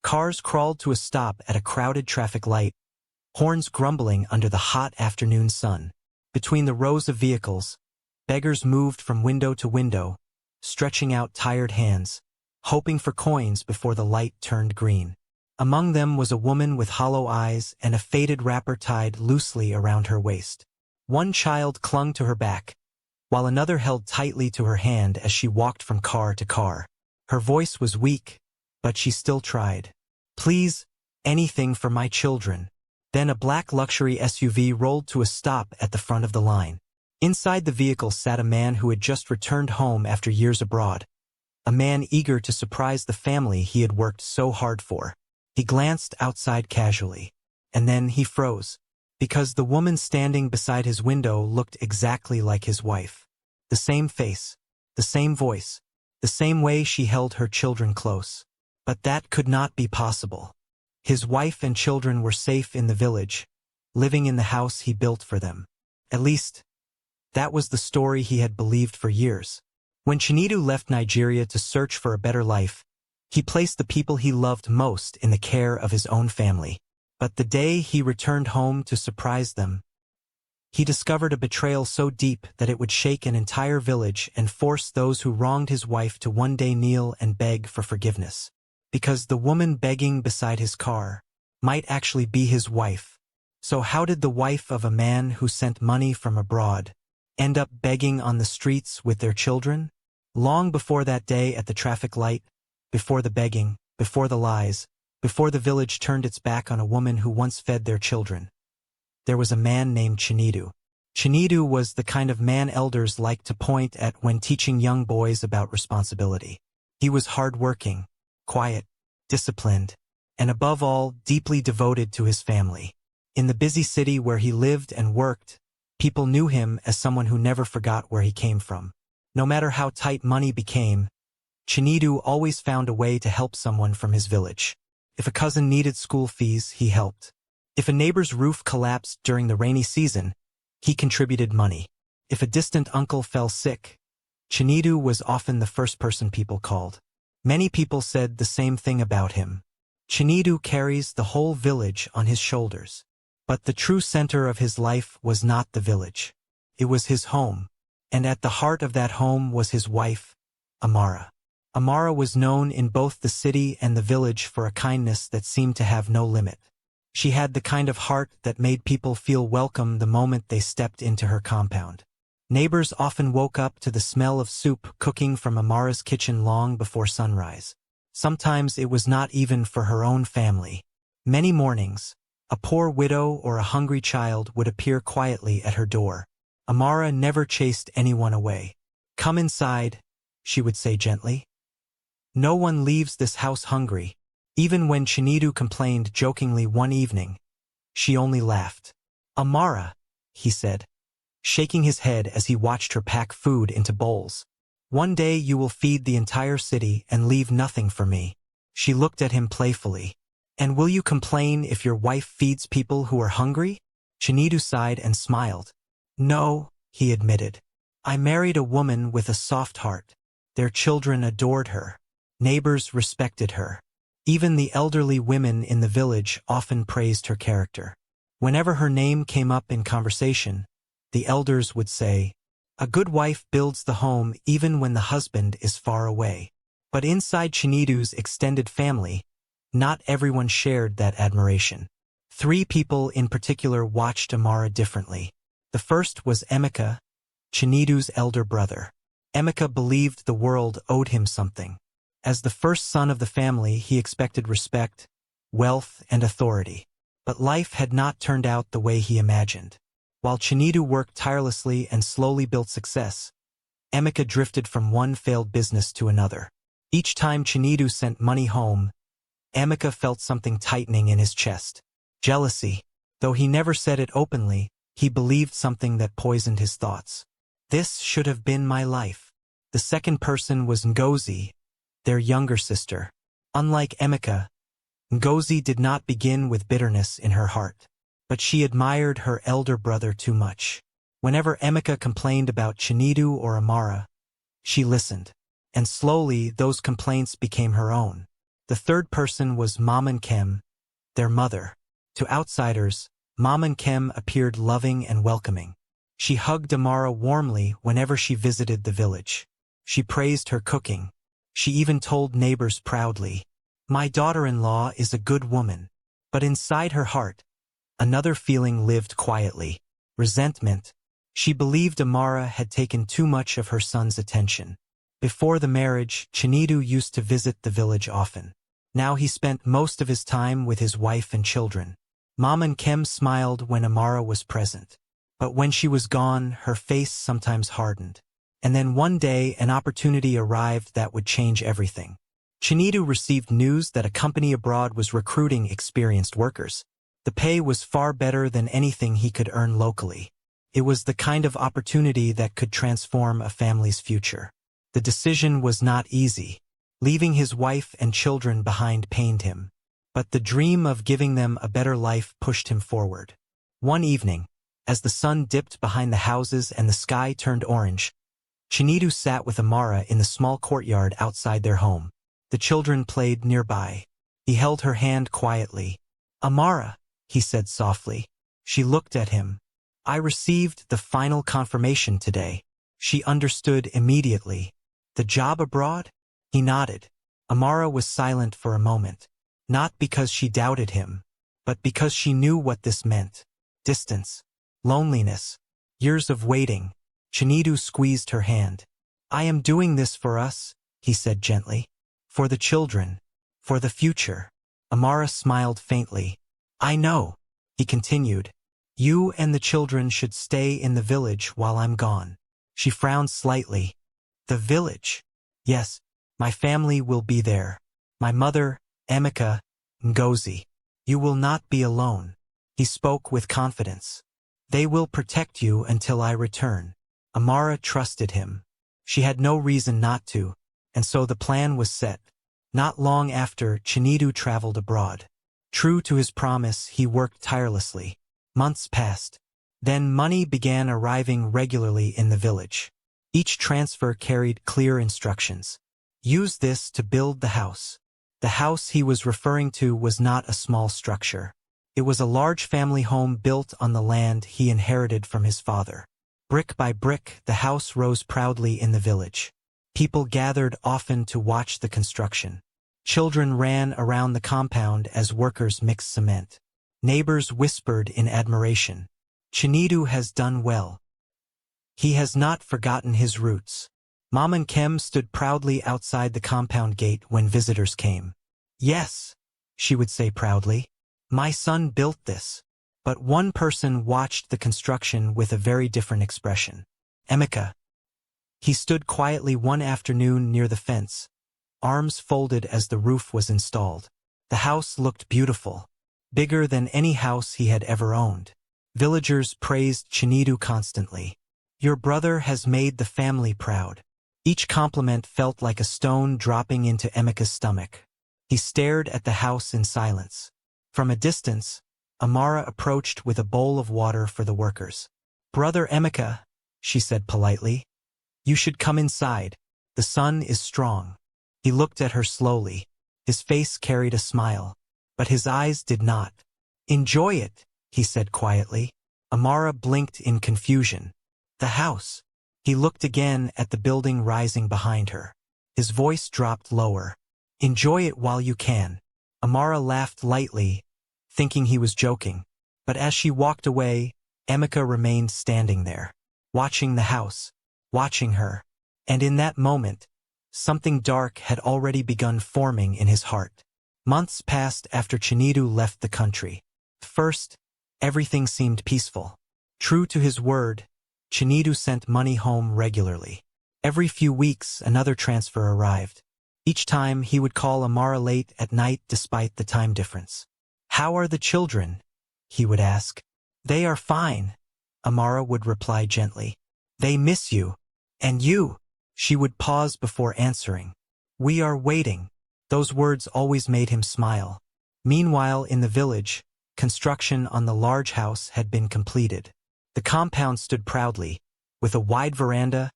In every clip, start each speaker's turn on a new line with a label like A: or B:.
A: Cars crawled to a stop at a crowded traffic light, horns grumbling under the hot afternoon sun. Between the rows of vehicles, beggars moved from window to window, stretching out tired hands, hoping for coins before the light turned green. Among them was a woman with hollow eyes and a faded wrapper tied loosely around her waist. One child clung to her back, while another held tightly to her hand as she walked from car to car. Her voice was weak, but she still tried. "Please, anything for my children." Then a black luxury SUV rolled to a stop at the front of the line. Inside the vehicle sat a man who had just returned home after years abroad, a man eager to surprise the family he had worked so hard for. He glanced outside casually, and then he froze, because the woman standing beside his window looked exactly like his wife. The same face, the same voice, the same way she held her children close. But that could not be possible. His wife and children were safe in the village, living in the house he built for them. At least, that was the story he had believed for years. When Chinedu left Nigeria to search for a better life, he placed the people he loved most in the care of his own family. But the day he returned home to surprise them, he discovered a betrayal so deep that it would shake an entire village and force those who wronged his wife to one day kneel and beg for forgiveness. Because the woman begging beside his car might actually be his wife. So how did the wife of a man who sent money from abroad end up begging on the streets with their children? Long before that day at the traffic light, before the begging, before the lies, before the village turned its back on a woman who once fed their children, there was a man named Chinedu. Chinedu was the kind of man elders like to point at when teaching young boys about responsibility. He was hard-working, quiet, disciplined, and above all, deeply devoted to his family. In the busy city where he lived and worked, people knew him as someone who never forgot where he came from. No matter how tight money became, Chinedu always found a way to help someone from his village. If a cousin needed school fees, he helped. If a neighbor's roof collapsed during the rainy season, he contributed money. If a distant uncle fell sick, Chinedu was often the first person people called. Many people said the same thing about him. Chinedu carries the whole village on his shoulders. But the true center of his life was not the village. It was his home. And at the heart of that home was his wife, Amara. Amara was known in both the city and the village for a kindness that seemed to have no limit. She had the kind of heart that made people feel welcome the moment they stepped into her compound. Neighbors often woke up to the smell of soup cooking from Amara's kitchen long before sunrise. Sometimes it was not even for her own family. Many mornings, a poor widow or a hungry child would appear quietly at her door. Amara never chased anyone away. "Come inside," she would say gently. "No one leaves this house hungry." Even when Chinedu complained jokingly one evening, she only laughed. "Amara," he said, shaking his head as he watched her pack food into bowls. "One day you will feed the entire city and leave nothing for me." She looked at him playfully. "And will you complain if your wife feeds people who are hungry?" Chinedu sighed and smiled. "No," he admitted. "I married a woman with a soft heart. Their children adored her. Neighbors respected her. Even the elderly women in the village often praised her character. Whenever her name came up in conversation, the elders would say, 'A good wife builds the home even when the husband is far away.'" But inside Chinedu's extended family, not everyone shared that admiration. 3 people in particular watched Amara differently. The first was Emeka, Chinedu's elder brother. Emeka believed the world owed him something. As the first son of the family, he expected respect, wealth, and authority. But life had not turned out the way he imagined. While Chinedu worked tirelessly and slowly built success, Emeka drifted from one failed business to another. Each time Chinedu sent money home, Emeka felt something tightening in his chest. Jealousy. Though he never said it openly, he believed something that poisoned his thoughts. This should have been my life. The second person was Ngozi, their younger sister. Unlike Emeka, Ngozi did not begin with bitterness in her heart, but she admired her elder brother too much. Whenever Emeka complained about Chinedu or Amara, she listened, and slowly those complaints became her own. The third person was Mom and Kem, their mother. To outsiders, Mom and Kem appeared loving and welcoming. She hugged Amara warmly whenever she visited the village. She praised her cooking. She even told neighbors proudly, "My daughter-in-law is a good woman." But inside her heart, another feeling lived quietly: resentment. She believed Amara had taken too much of her son's attention. Before the marriage, Chinedu used to visit the village often. Now he spent most of his time with his wife and children. Mom and Kem smiled when Amara was present. But when she was gone, her face sometimes hardened. And then one day, an opportunity arrived that would change everything. Chinedu received news that a company abroad was recruiting experienced workers. The pay was far better than anything he could earn locally. It was the kind of opportunity that could transform a family's future. The decision was not easy. Leaving his wife and children behind pained him. But the dream of giving them a better life pushed him forward. One evening, as the sun dipped behind the houses and the sky turned orange, Chinedu sat with Amara in the small courtyard outside their home. The children played nearby. He held her hand quietly. "Amara," he said softly. She looked at him. "I received the final confirmation today." She understood immediately. "The job abroad?" He nodded. Amara was silent for a moment. Not because she doubted him, but because she knew what this meant. Distance. Loneliness. Years of waiting. Chinedu squeezed her hand. "I am doing this for us," he said gently. "For the children. For the future." Amara smiled faintly. "I know," he continued. "You and the children should stay in the village while I'm gone." She frowned slightly. "The village?" "Yes, my family will be there. My mother, Emeka, Ngozi. You will not be alone." He spoke with confidence. "They will protect you until I return." Amara trusted him. She had no reason not to, and so the plan was set. Not long after, Chinedu traveled abroad. True to his promise, he worked tirelessly. Months passed. Then money began arriving regularly in the village. Each transfer carried clear instructions. Use this to build the house. The house he was referring to was not a small structure. It was a large family home built on the land he inherited from his father. Brick by brick, the house rose proudly in the village. People gathered often to watch the construction. Children ran around the compound as workers mixed cement. Neighbors whispered in admiration. "Chinedu has done well. He has not forgotten his roots." Mom and Kem stood proudly outside the compound gate when visitors came. "Yes," she would say proudly, "my son built this." But one person watched the construction with a very different expression. Emeka. He stood quietly one afternoon near the fence, arms folded as the roof was installed. The house looked beautiful, bigger than any house he had ever owned. Villagers praised Chinedu constantly. "Your brother has made the family proud." Each compliment felt like a stone dropping into Emeka's stomach. He stared at the house in silence. From a distance, Amara approached with a bowl of water for the workers. "Brother Emeka," she said politely, "you should come inside. The sun is strong." He looked at her slowly. His face carried a smile, but his eyes did not. "Enjoy it," he said quietly. Amara blinked in confusion. "The house." He looked again at the building rising behind her. His voice dropped lower. "Enjoy it while you can." Amara laughed lightly, thinking he was joking. But as she walked away, Emeka remained standing there, watching the house, watching her. And in that moment, something dark had already begun forming in his heart. Months passed after Chinedu left the country. First, everything seemed peaceful. True to his word, Chinedu sent money home regularly. Every few weeks, another transfer arrived. Each time, he would call Amara late at night despite the time difference. "How are the children?" he would ask. "They are fine," Amara would reply gently. "They miss you." "And you?" She would pause before answering. "We are waiting." Those words always made him smile. Meanwhile, in the village, construction on the large house had been completed. The compound stood proudly, with a wide veranda,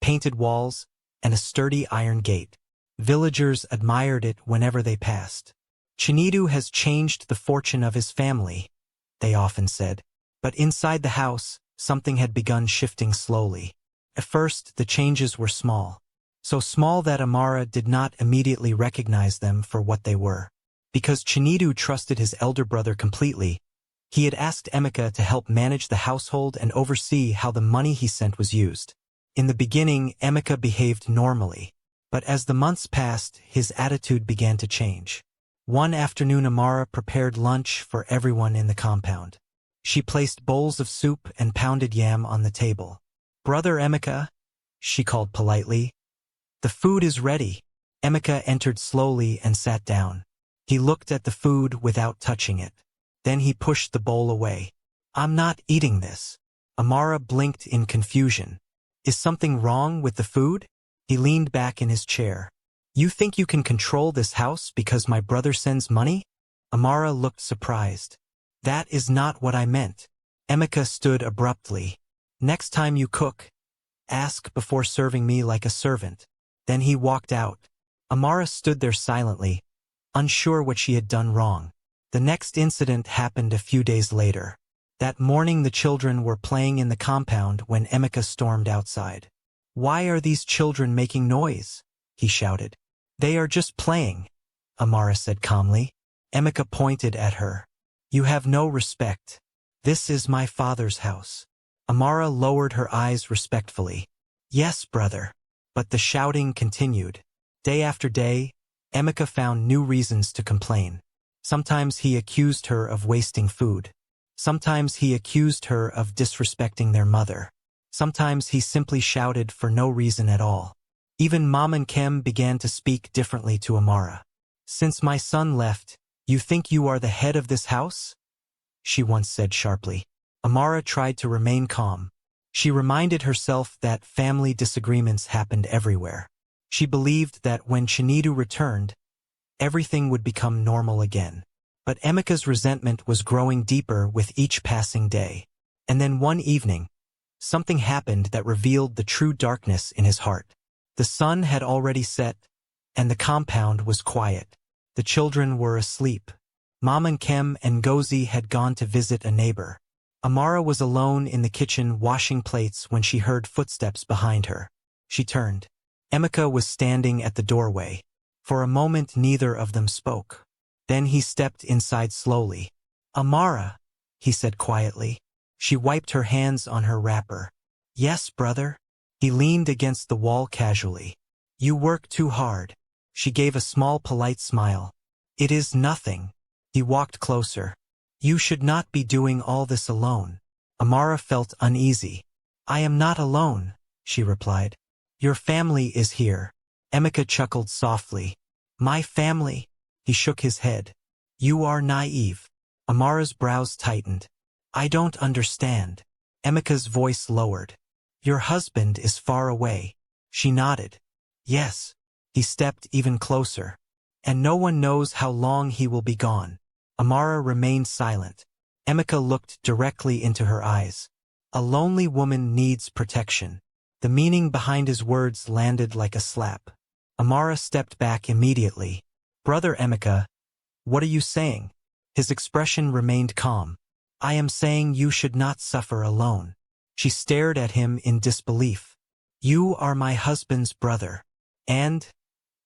A: painted walls, and a sturdy iron gate. Villagers admired it whenever they passed. Chinedu has changed the fortune of his family, they often said. But inside the house, something had begun shifting slowly. At first, the changes were small. So small that Amara did not immediately recognize them for what they were. Because Chinedu trusted his elder brother completely, he had asked Emeka to help manage the household and oversee how the money he sent was used. In the beginning, Emeka behaved normally. But as the months passed, his attitude began to change. One afternoon, Amara prepared lunch for everyone in the compound. She placed bowls of soup and pounded yam on the table. "Brother Emeka," she called politely. "The food is ready." Emeka entered slowly and sat down. He looked at the food without touching it. Then he pushed the bowl away. "I'm not eating this." Amara blinked in confusion. "Is something wrong with the food?" He leaned back in his chair. "You think you can control this house because my brother sends money?" Amara looked surprised. "That is not what I meant." Emeka stood abruptly. "Next time you cook, ask before serving me like a servant." Then he walked out. Amara stood there silently, unsure what she had done wrong. The next incident happened a few days later. That morning the children were playing in the compound when Emeka stormed outside. "Why are these children making noise?" he shouted. "They are just playing," Amara said calmly. Emeka pointed at her. "You have no respect. This is my father's house." Amara lowered her eyes respectfully. "Yes, brother." But the shouting continued. Day after day, Emeka found new reasons to complain. Sometimes he accused her of wasting food. Sometimes he accused her of disrespecting their mother. Sometimes he simply shouted for no reason at all. Even Mom and Kem began to speak differently to Amara. "Since my son left, you think you are the head of this house?" she once said sharply. Amara tried to remain calm. She reminded herself that family disagreements happened everywhere. She believed that when Chinedu returned, everything would become normal again. But Emeka's resentment was growing deeper with each passing day. And then one evening, something happened that revealed the true darkness in his heart. The sun had already set, and the compound was quiet. The children were asleep. Mom and Kem and Gozi had gone to visit a neighbor. Amara was alone in the kitchen washing plates when she heard footsteps behind her. She turned. Emeka was standing at the doorway. For a moment neither of them spoke. Then he stepped inside slowly. "Amara," he said quietly. She wiped her hands on her wrapper. "Yes, brother." He leaned against the wall casually. "You work too hard." She gave a small polite smile. "It is nothing." He walked closer. "You should not be doing all this alone." Amara felt uneasy. "I am not alone," she replied. "Your family is here." Emeka chuckled softly. "My family?" He shook his head. "You are naive." Amara's brows tightened. "I don't understand." Emeka's voice lowered. "Your husband is far away." She nodded. "Yes." He stepped even closer. "And no one knows how long he will be gone." Amara remained silent. Emeka looked directly into her eyes. "A lonely woman needs protection." The meaning behind his words landed like a slap. Amara stepped back immediately. "Brother Emeka, what are you saying?" His expression remained calm. "I am saying you should not suffer alone." She stared at him in disbelief. "You are my husband's brother." "And?"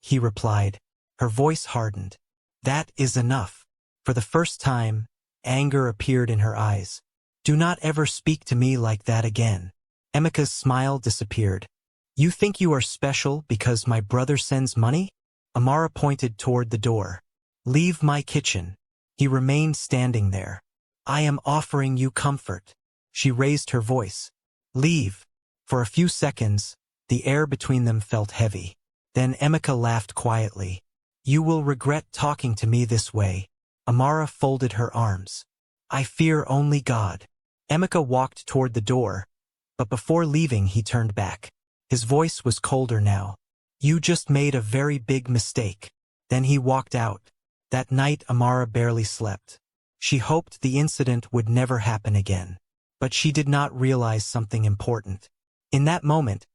A: he replied. Her voice hardened. "That is enough." For the first time, anger appeared in her eyes. "Do not ever speak to me like that again." Emeka's smile disappeared. "You think you are special because my brother sends money?" Amara pointed toward the door. "Leave my kitchen." He remained standing there. "I am offering you comfort." She raised her voice. "Leave." For a few seconds, the air between them felt heavy. Then Emeka laughed quietly. "You will regret talking to me this way." Amara folded her arms. "I fear only God." Emeka walked toward the door, but before leaving he turned back. His voice was colder now. "You just made a very big mistake." Then he walked out. That night Amara barely slept. She hoped the incident would never happen again. But she did not realize something important. In that moment,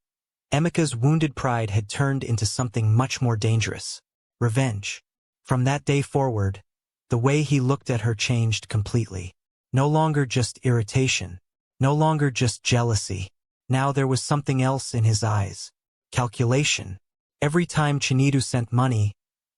A: Emeka's wounded pride had turned into something much more dangerous: revenge. From that day forward, the way he looked at her changed completely. No longer just irritation. No longer just jealousy. Now there was something else in his eyes. Calculation. Every time Chinedu sent money,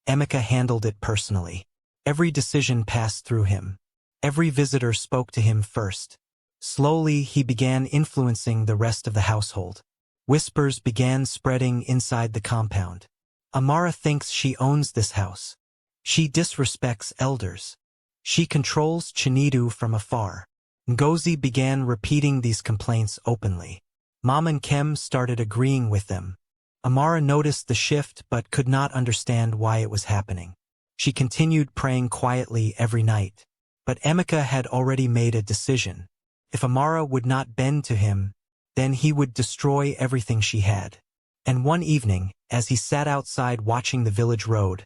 A: Emeka handled it personally. Every decision passed through him. Every visitor spoke to him first. Slowly, he began influencing the rest of the household. Whispers began spreading inside the compound. Amara thinks she owns this house. She disrespects elders. She controls Chinedu from afar. Ngozi began repeating these complaints openly. Mom and Kem started agreeing with them. Amara noticed the shift but could not understand why it was happening. She continued praying quietly every night. But Emeka had already made a decision. If Amara would not bend to him, then he would destroy everything she had. And one evening, as he sat outside watching the village road,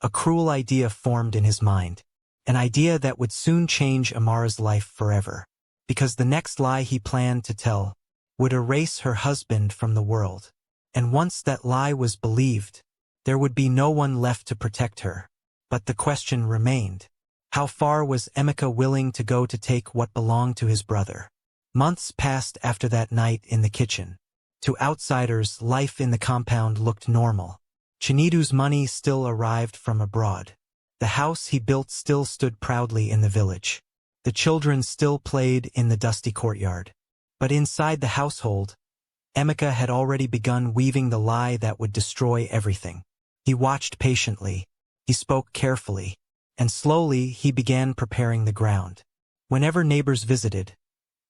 A: a cruel idea formed in his mind. An idea that would soon change Amara's life forever. Because the next lie he planned to tell would erase her husband from the world. And once that lie was believed, there would be no one left to protect her. But the question remained. How far was Emeka willing to go to take what belonged to his brother? Months passed after that night in the kitchen. To outsiders, life in the compound looked normal. Chinedu's money still arrived from abroad. The house he built still stood proudly in the village. The children still played in the dusty courtyard. But inside the household, Emeka had already begun weaving the lie that would destroy everything. He watched patiently. He spoke carefully. And slowly he began preparing the ground. Whenever neighbors visited,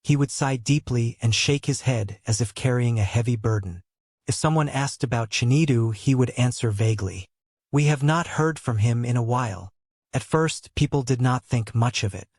A: he would sigh deeply and shake his head as if carrying a heavy burden. If someone asked about Chinedu, he would answer vaguely. We have not heard from him in a while. At first, people did not think much of it.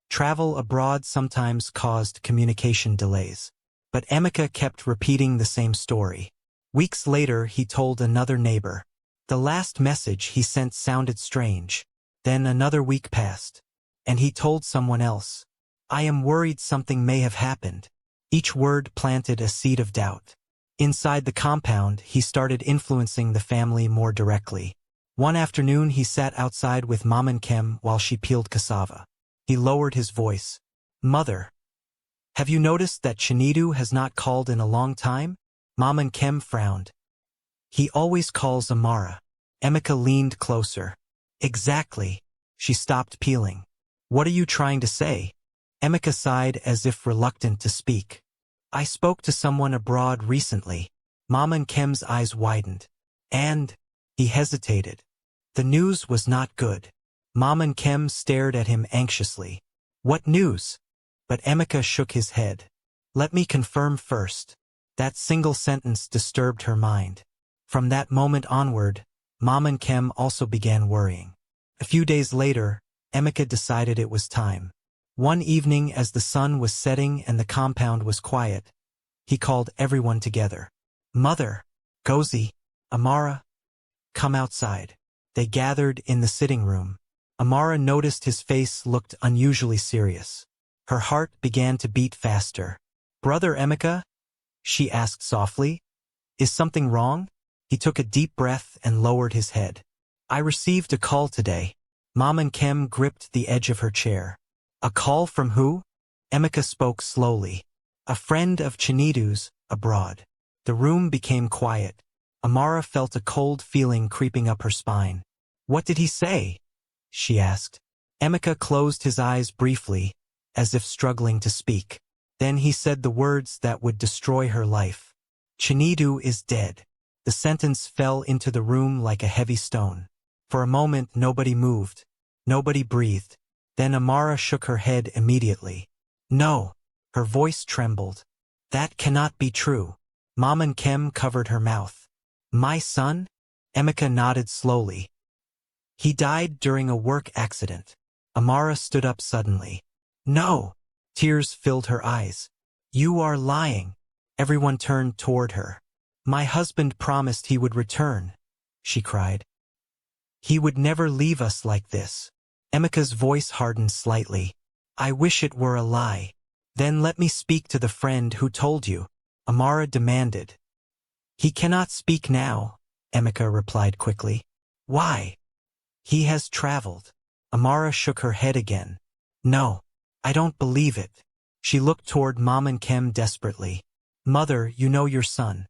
A: Travel abroad sometimes caused communication delays. But Emeka kept repeating the same story. Weeks later, he told another neighbor. The last message he sent sounded strange. Then another week passed, and he told someone else. I am worried something may have happened. Each word planted a seed of doubt. Inside the compound, he started influencing the family more directly. One afternoon, he sat outside with Mom and Kem while she peeled cassava. He lowered his voice. Mother, have you noticed that Chinedu has not called in a long time? Mom and Kem frowned. He always calls Amara. Emeka leaned closer. Exactly. She stopped peeling. What are you trying to say? Emeka sighed as if reluctant to speak. I spoke to someone abroad recently. Mom and Kem's eyes widened. And he hesitated. The news was not good. Mom and Kem stared at him anxiously. What news? But Emeka shook his head. Let me confirm first. That single sentence disturbed her mind. From that moment onward, Mom and Kem also began worrying. A few days later, Emeka decided it was time. One evening as the sun was setting and the compound was quiet, he called everyone together. Mother, Ngozi, Amara, come outside. They gathered in the sitting room. Amara noticed his face looked unusually serious. Her heart began to beat faster. Brother Emeka? She asked softly. Is something wrong? He took a deep breath and lowered his head. I received a call today. Mom and Kem gripped the edge of her chair. A call from who? Emeka spoke slowly. A friend of Chinedu's, abroad. The room became quiet. Amara felt a cold feeling creeping up her spine. What did he say? She asked. Emeka closed his eyes briefly, as if struggling to speak. Then he said the words that would destroy her life. Chinedu is dead. The sentence fell into the room like a heavy stone. For a moment nobody moved. Nobody breathed. Then Amara shook her head immediately. No. Her voice trembled. That cannot be true. Mom and Kem covered her mouth. My son? Emeka nodded slowly. He died during a work accident. Amara stood up suddenly. No. Tears filled her eyes. You are lying. Everyone turned toward her. My husband promised he would return, she cried. He would never leave us like this. Emeka's voice hardened slightly. I wish it were a lie. Then let me speak to the friend who told you, Amara demanded. He cannot speak now, Emeka replied quickly. Why? He has traveled. Amara shook her head again. No, I don't believe it. She looked toward Mom and Kem desperately. Mother, you know your son.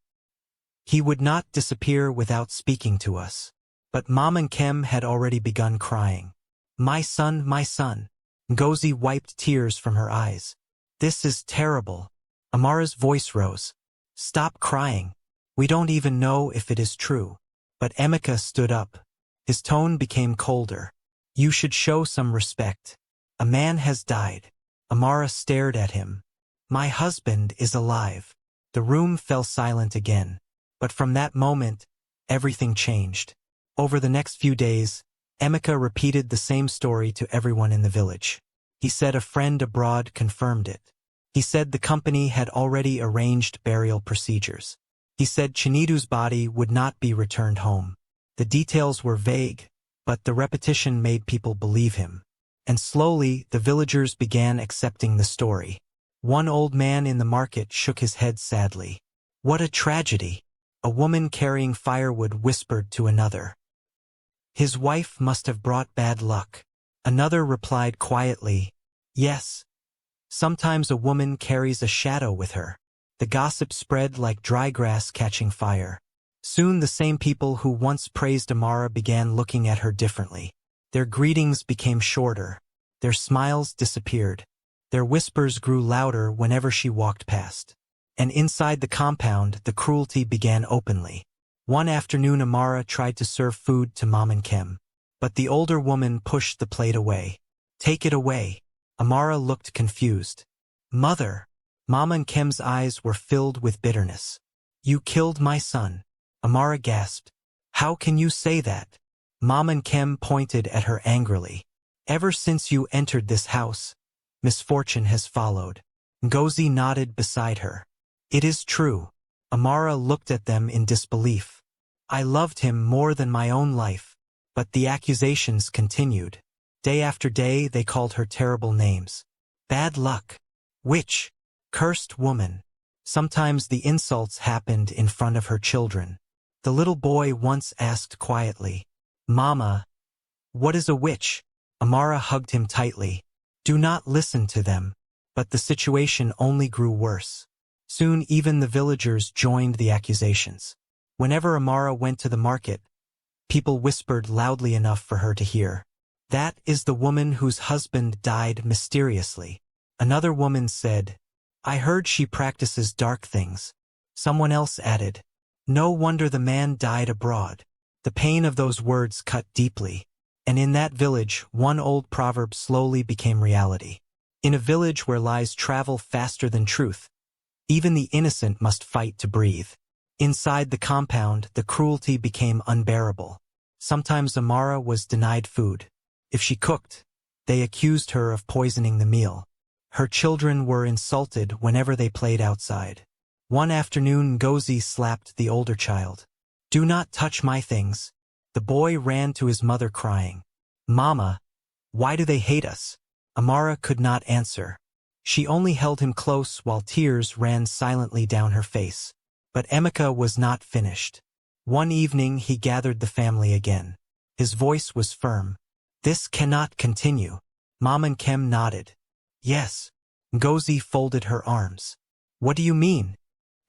A: He would not disappear without speaking to us. But Mom and Kem had already begun crying. My son, my son. Ngozi wiped tears from her eyes. This is terrible. Amara's voice rose. Stop crying. We don't even know if it is true. But Emeka stood up. His tone became colder. You should show some respect. A man has died. Amara stared at him. My husband is alive. The room fell silent again. But from that moment, everything changed. Over the next few days, Emeka repeated the same story to everyone in the village. He said a friend abroad confirmed it. He said the company had already arranged burial procedures. He said Chinedu's body would not be returned home. The details were vague, but the repetition made people believe him. And slowly, the villagers began accepting the story. One old man in the market shook his head sadly. What a tragedy! A woman carrying firewood whispered to another. His wife must have brought bad luck. Another replied quietly, yes. Sometimes a woman carries a shadow with her. The gossip spread like dry grass catching fire. Soon the same people who once praised Amara began looking at her differently. Their greetings became shorter. Their smiles disappeared. Their whispers grew louder whenever she walked past. And inside the compound, the cruelty began openly. One afternoon Amara tried to serve food to Mom and Kem. But the older woman pushed the plate away. Take it away. Amara looked confused. Mother! Mom and Kem's eyes were filled with bitterness. You killed my son. Amara gasped. How can you say that? Mom and Kem pointed at her angrily. Ever since you entered this house, misfortune has followed. Ngozi nodded beside her. It is true. Amara looked at them in disbelief. I loved him more than my own life. But the accusations continued. Day after day they called her terrible names. Bad luck. Witch. Cursed woman. Sometimes the insults happened in front of her children. The little boy once asked quietly, Mama, what is a witch? Amara hugged him tightly. Do not listen to them. But the situation only grew worse. Soon even the villagers joined the accusations. Whenever Amara went to the market, people whispered loudly enough for her to hear. That is the woman whose husband died mysteriously. Another woman said, I heard she practices dark things. Someone else added, no wonder the man died abroad. The pain of those words cut deeply. And in that village, one old proverb slowly became reality. In a village where lies travel faster than truth, even the innocent must fight to breathe. Inside the compound, the cruelty became unbearable. Sometimes Amara was denied food. If she cooked, they accused her of poisoning the meal. Her children were insulted whenever they played outside. One afternoon, Ngozi slapped the older child. Do not touch my things. The boy ran to his mother crying. Mama, why do they hate us? Amara could not answer. She only held him close while tears ran silently down her face. But Emeka was not finished. One evening he gathered the family again. His voice was firm. This cannot continue. Mom and Kem nodded. Yes. Ngozi folded her arms. What do you mean?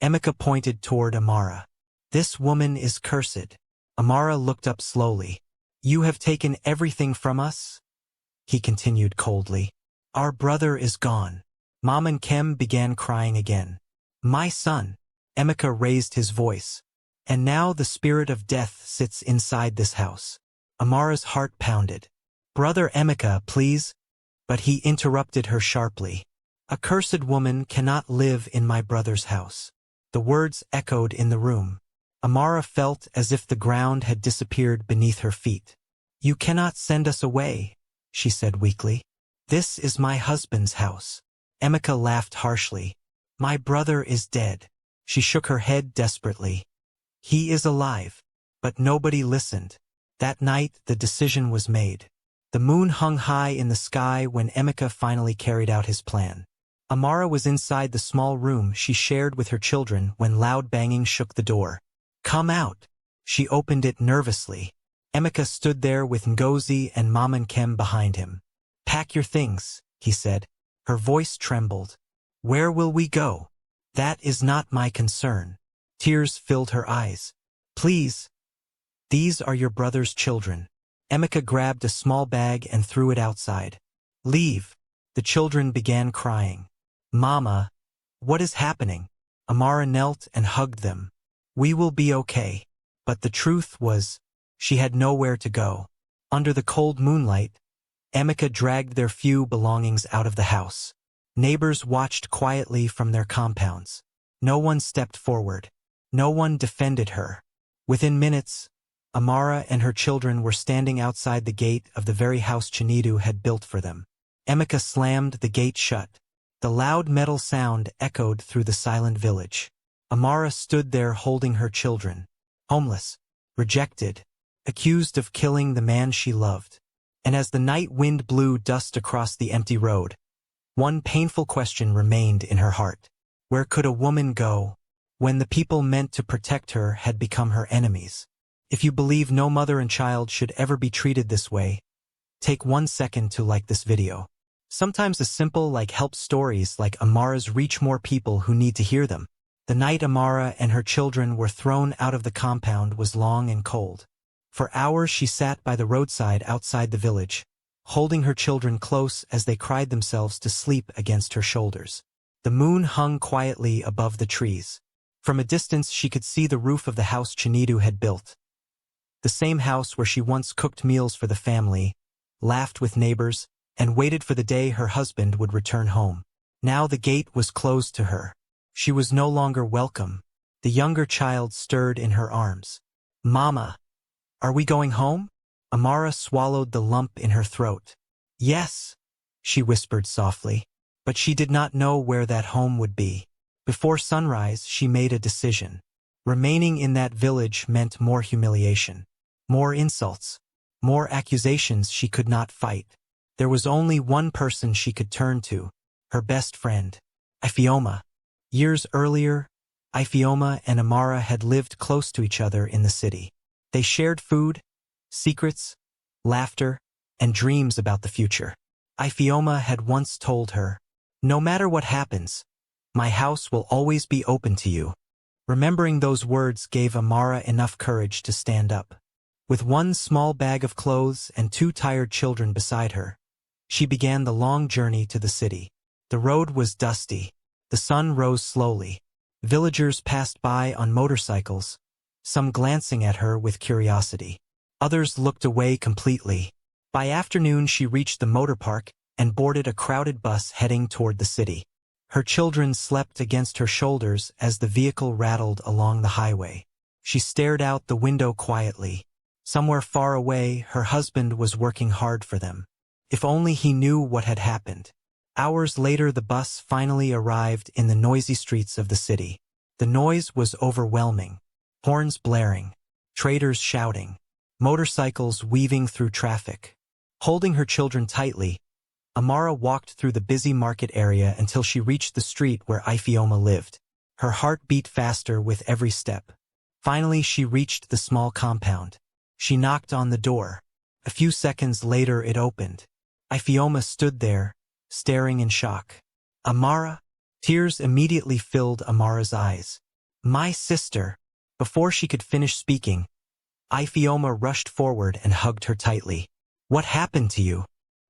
A: Emeka pointed toward Amara. This woman is cursed. Amara looked up slowly. You have taken everything from us? He continued coldly. Our brother is gone. Mom and Kem began crying again. My son. Emeka raised his voice. And now the spirit of death sits inside this house. Amara's heart pounded. Brother Emeka, please. But he interrupted her sharply. A cursed woman cannot live in my brother's house. The words echoed in the room. Amara felt as if the ground had disappeared beneath her feet. You cannot send us away, she said weakly. This is my husband's house. Emeka laughed harshly. My brother is dead. She shook her head desperately. He is alive. But nobody listened. That night the decision was made. The moon hung high in the sky when Emeka finally carried out his plan. Amara was inside the small room she shared with her children when loud banging shook the door. "Come out." She opened it nervously. Emeka stood there with Ngozi and Mama Nkem behind him. "Pack your things," he said. Her voice trembled. "Where will we go?" "That is not my concern." Tears filled her eyes. "Please. These are your brother's children." Emeka grabbed a small bag and threw it outside. "Leave." The children began crying. "Mama, what is happening?" Amara knelt and hugged them. "We will be okay." But the truth was, she had nowhere to go. Under the cold moonlight, Emeka dragged their few belongings out of the house. Neighbors watched quietly from their compounds. No one stepped forward. No one defended her. Within minutes, Amara and her children were standing outside the gate of the very house Chinedu had built for them. Emeka slammed the gate shut. The loud metal sound echoed through the silent village. Amara stood there holding her children. Homeless, rejected, accused of killing the man she loved. And as the night wind blew dust across the empty road, one painful question remained in her heart. Where could a woman go when the people meant to protect her had become her enemies? If you believe no mother and child should ever be treated this way, take 1 second to like this video. Sometimes a simple like help stories like Amara's reach more people who need to hear them. The night Amara and her children were thrown out of the compound was long and cold. For hours she sat by the roadside outside the village, holding her children close as they cried themselves to sleep against her shoulders. The moon hung quietly above the trees. From a distance she could see the roof of the house Chinedu had built. The same house where she once cooked meals for the family, laughed with neighbors, and waited for the day her husband would return home. Now the gate was closed to her. She was no longer welcome. The younger child stirred in her arms. "Mama, are we going home?" Amara swallowed the lump in her throat. "Yes," she whispered softly, but she did not know where that home would be. Before sunrise, she made a decision. Remaining in that village meant more humiliation, more insults, more accusations she could not fight. There was only one person she could turn to, her best friend, Ifeoma. Years earlier, Ifeoma and Amara had lived close to each other in the city. They shared food, secrets, laughter, and dreams about the future. Ifeoma had once told her, "No matter what happens, my house will always be open to you." Remembering those words gave Amara enough courage to stand up. With one small bag of clothes and 2 tired children beside her, she began the long journey to the city. The road was dusty. The sun rose slowly. Villagers passed by on motorcycles, some glancing at her with curiosity. Others looked away completely. By afternoon she reached the motor park and boarded a crowded bus heading toward the city. Her children slept against her shoulders as the vehicle rattled along the highway. She stared out the window quietly. Somewhere far away, her husband was working hard for them. If only he knew what had happened. Hours later, the bus finally arrived in the noisy streets of the city. The noise was overwhelming. Horns blaring, traders shouting, motorcycles weaving through traffic. Holding her children tightly, Amara walked through the busy market area until she reached the street where Ifeoma lived. Her heart beat faster with every step. Finally, she reached the small compound. She knocked on the door. A few seconds later, it opened. Ifeoma stood there, staring in shock. "Amara?" Tears immediately filled Amara's eyes. "My sister." Before she could finish speaking, Ifeoma rushed forward and hugged her tightly. "What happened to you?"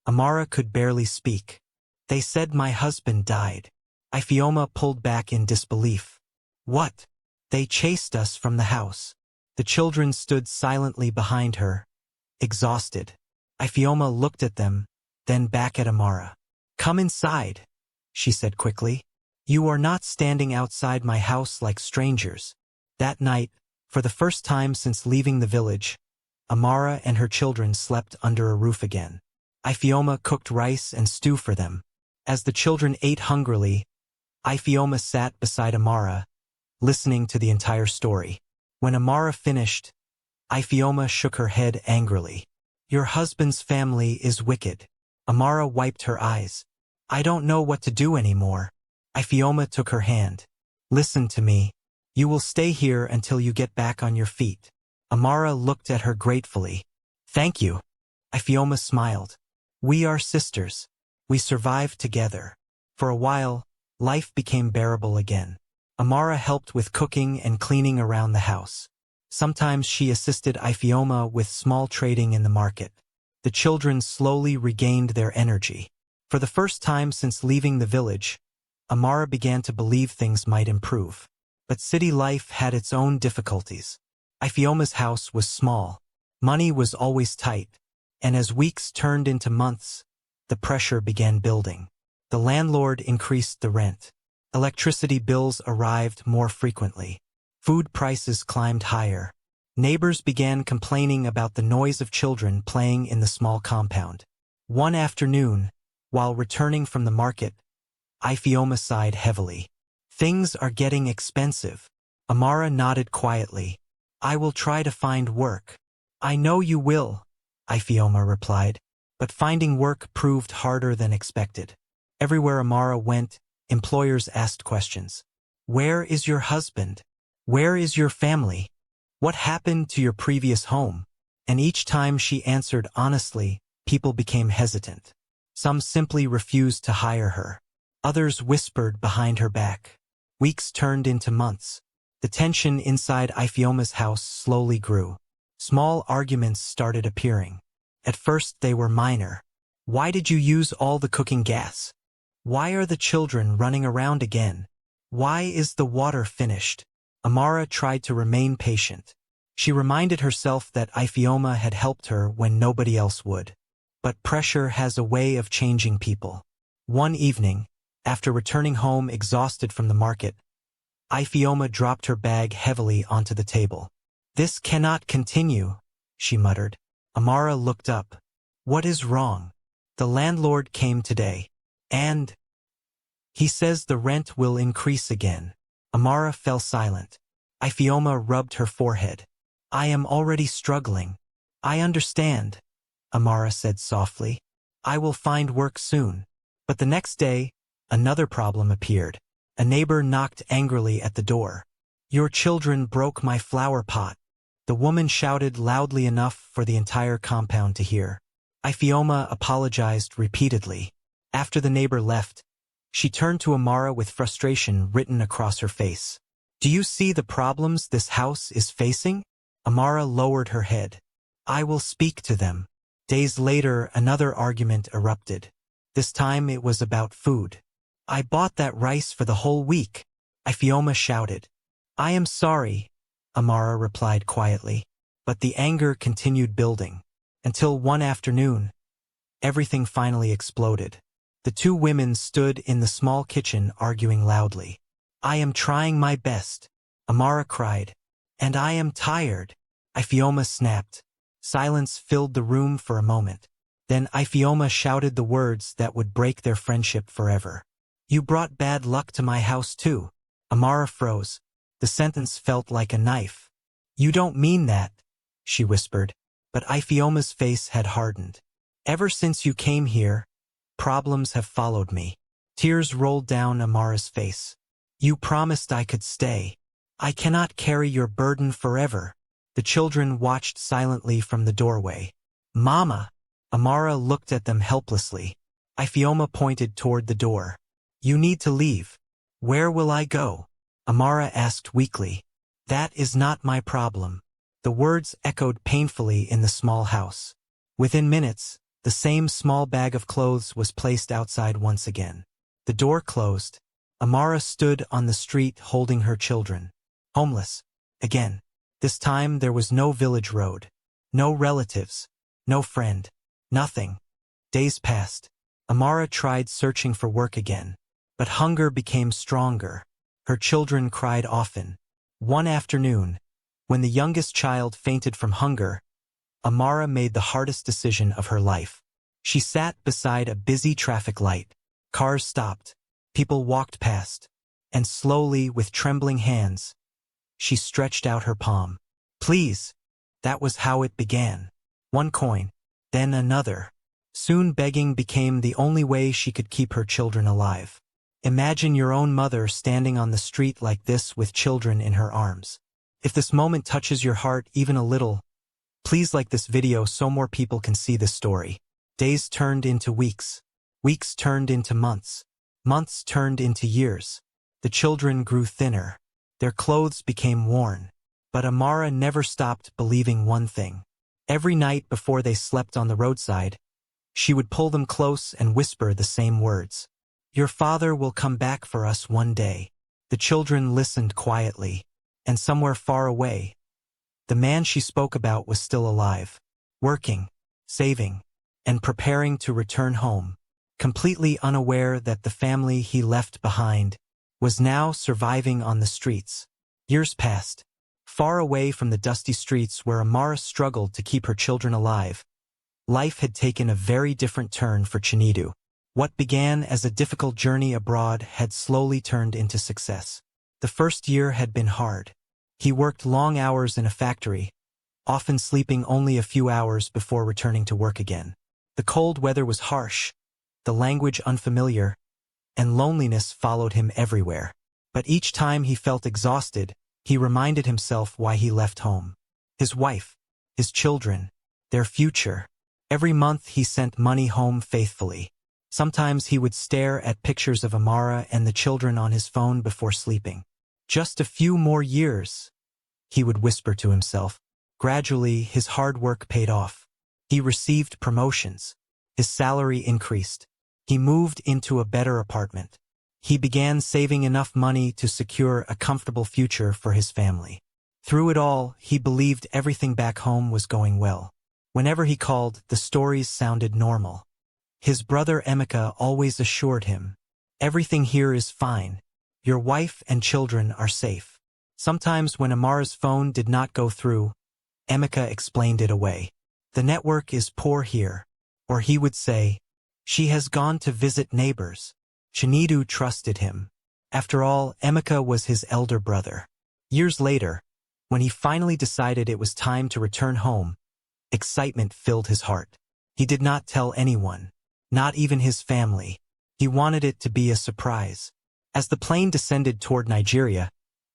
A: Amara could barely speak. "They said my husband died." Ifeoma pulled back in disbelief. "What?" "They chased us from the house." The children stood silently behind her, exhausted. Ifeoma looked at them, then back at Amara. "Come inside," she said quickly. "You are not standing outside my house like strangers." That night, for the first time since leaving the village, Amara and her children slept under a roof again. Ifeoma cooked rice and stew for them. As the children ate hungrily, Ifeoma sat beside Amara, listening to the entire story. When Amara finished, Ifeoma shook her head angrily. "Your husband's family is wicked." Amara wiped her eyes. I don't know what to do anymore. Ifioma took her hand. Listen to me. You will stay here until you get back on your feet. Amara looked at her gratefully. Thank you. Ifioma smiled. We are sisters. We survived together. For a while, life became bearable again. Amara helped with cooking and cleaning around the house. Sometimes she assisted Ifioma with small trading in the market. The children slowly regained their energy. For the first time since leaving the village, Amara began to believe things might improve. But city life had its own difficulties. Ifioma's house was small. Money was always tight. And as weeks turned into months, the pressure began building. The landlord increased the rent. Electricity bills arrived more frequently. Food prices climbed higher. Neighbors began complaining about the noise of children playing in the small compound. One afternoon, while returning from the market, Ifioma sighed heavily. Things are getting expensive. Amara nodded quietly. I will try to find work. I know you will, Ifioma replied. But finding work proved harder than expected. Everywhere Amara went, employers asked questions. Where is your husband? Where is your family? What happened to your previous home? And each time she answered honestly, people became hesitant. Some simply refused to hire her. Others whispered behind her back. Weeks turned into months. The tension inside Ifioma's house slowly grew. Small arguments started appearing. At first they were minor. Why did you use all the cooking gas? Why are the children running around again? Why is the water finished? Amara tried to remain patient. She reminded herself that Ifioma had helped her when nobody else would. But pressure has a way of changing people. One evening, after returning home exhausted from the market, Ifioma dropped her bag heavily onto the table. This cannot continue, she muttered. Amara looked up. What is wrong? The landlord came today. And he says the rent will increase again. Amara fell silent. Ifioma rubbed her forehead. I am already struggling. I understand, Amara said softly. I will find work soon. But the next day, another problem appeared. A neighbor knocked angrily at the door. Your children broke my flower pot. The woman shouted loudly enough for the entire compound to hear. Ifioma apologized repeatedly. After the neighbor left, she turned to Amara with frustration written across her face. Do you see the problems this house is facing? Amara lowered her head. I will speak to them. Days later, another argument erupted. This time it was about food. I bought that rice for the whole week, Ifioma shouted. I am sorry, Amara replied quietly. But the anger continued building. Until one afternoon, everything finally exploded. The two women stood in the small kitchen arguing loudly. I am trying my best, Amara cried. And I am tired, Ifioma snapped. Silence filled the room for a moment. Then Ifioma shouted the words that would break their friendship forever. You brought bad luck to my house too. Amara froze. The sentence felt like a knife. You don't mean that, she whispered. But Ifioma's face had hardened. Ever since you came here, problems have followed me. Tears rolled down Amara's face. You promised I could stay. I cannot carry your burden forever. The children watched silently from the doorway. Mama! Amara looked at them helplessly. Ifioma pointed toward the door. You need to leave. Where will I go? Amara asked weakly. That is not my problem. The words echoed painfully in the small house. Within minutes, the same small bag of clothes was placed outside once again. The door closed. Amara stood on the street holding her children. Homeless. Again. This time there was no village road. No relatives. No friend. Nothing. Days passed. Amara tried searching for work again. But hunger became stronger. Her children cried often. One afternoon, when the youngest child fainted from hunger, Amara made the hardest decision of her life. She sat beside a busy traffic light. Cars stopped. People walked past. And slowly, with trembling hands, she stretched out her palm. Please. That was how it began. One coin. Then another. Soon begging became the only way she could keep her children alive. Imagine your own mother standing on the street like this with children in her arms. If this moment touches your heart even a little, please like this video so more people can see this story. Days turned into weeks. Weeks turned into months. Months turned into years. The children grew thinner. Their clothes became worn. But Amara never stopped believing one thing. Every night before they slept on the roadside, she would pull them close and whisper the same words. "Your father will come back for us one day." The children listened quietly, and somewhere far away, the man she spoke about was still alive, working, saving, and preparing to return home, completely unaware that the family he left behind was now surviving on the streets. Years passed. Far away from the dusty streets where Amara struggled to keep her children alive, life had taken a very different turn for Chinedu. What began as a difficult journey abroad had slowly turned into success. The first year had been hard. He worked long hours in a factory, often sleeping only a few hours before returning to work again. The cold weather was harsh, the language unfamiliar, and loneliness followed him everywhere. But each time he felt exhausted, he reminded himself why he left home. His wife, his children, their future. Every month he sent money home faithfully. Sometimes he would stare at pictures of Amara and the children on his phone before sleeping. Just a few more years, he would whisper to himself. Gradually, his hard work paid off. He received promotions. His salary increased. He moved into a better apartment. He began saving enough money to secure a comfortable future for his family. Through it all, he believed everything back home was going well. Whenever he called, the stories sounded normal. His brother Emeka always assured him, "Everything here is fine. Your wife and children are safe." Sometimes when Amara's phone did not go through, Emeka explained it away. "The network is poor here." Or he would say, "She has gone to visit neighbors." Chinedu trusted him. After all, Emeka was his elder brother. Years later, when he finally decided it was time to return home, excitement filled his heart. He did not tell anyone, not even his family. He wanted it to be a surprise. As the plane descended toward Nigeria,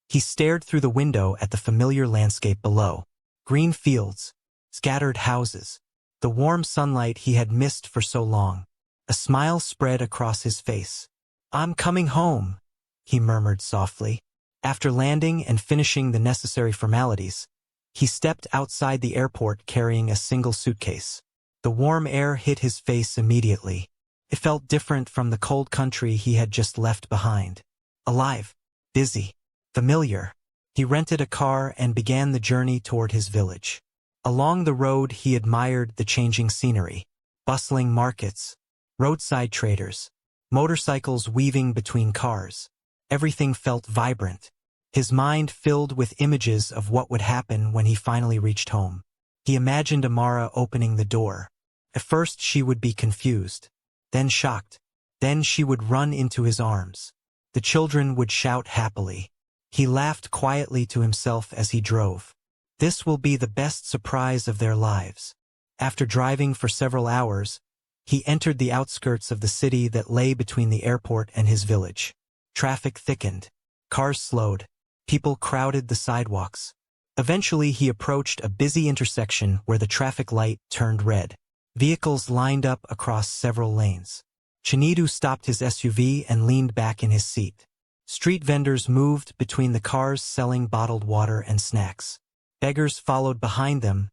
A: he stared through the window at the familiar landscape below. Green fields, scattered houses, the warm sunlight he had missed for so long. A smile spread across his face. "I'm coming home," he murmured softly. After landing and finishing the necessary formalities, he stepped outside the airport carrying a single suitcase. The warm air hit his face immediately. It felt different from the cold country he had just left behind. Alive, busy, familiar. He rented a car and began the journey toward his village. Along the road he admired the changing scenery. Bustling markets, roadside traders, motorcycles weaving between cars. Everything felt vibrant. His mind filled with images of what would happen when he finally reached home. He imagined Amara opening the door. At first she would be confused, then shocked. Then she would run into his arms. The children would shout happily. He laughed quietly to himself as he drove. This will be the best surprise of their lives. After driving for several hours, he entered the outskirts of the city that lay between the airport and his village. Traffic thickened. Cars slowed. People crowded the sidewalks. Eventually he approached a busy intersection where the traffic light turned red. Vehicles lined up across several lanes. Chinedu stopped his SUV and leaned back in his seat. Street vendors moved between the cars selling bottled water and snacks. Beggars followed behind them,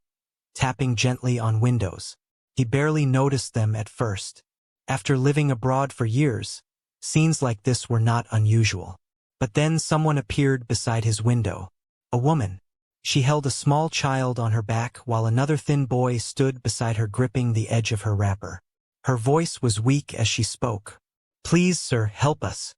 A: tapping gently on windows. He barely noticed them at first. After living abroad for years, scenes like this were not unusual. But then someone appeared beside his window. A woman. She held a small child on her back while another thin boy stood beside her gripping the edge of her wrapper. Her voice was weak as she spoke. "Please, sir, help us."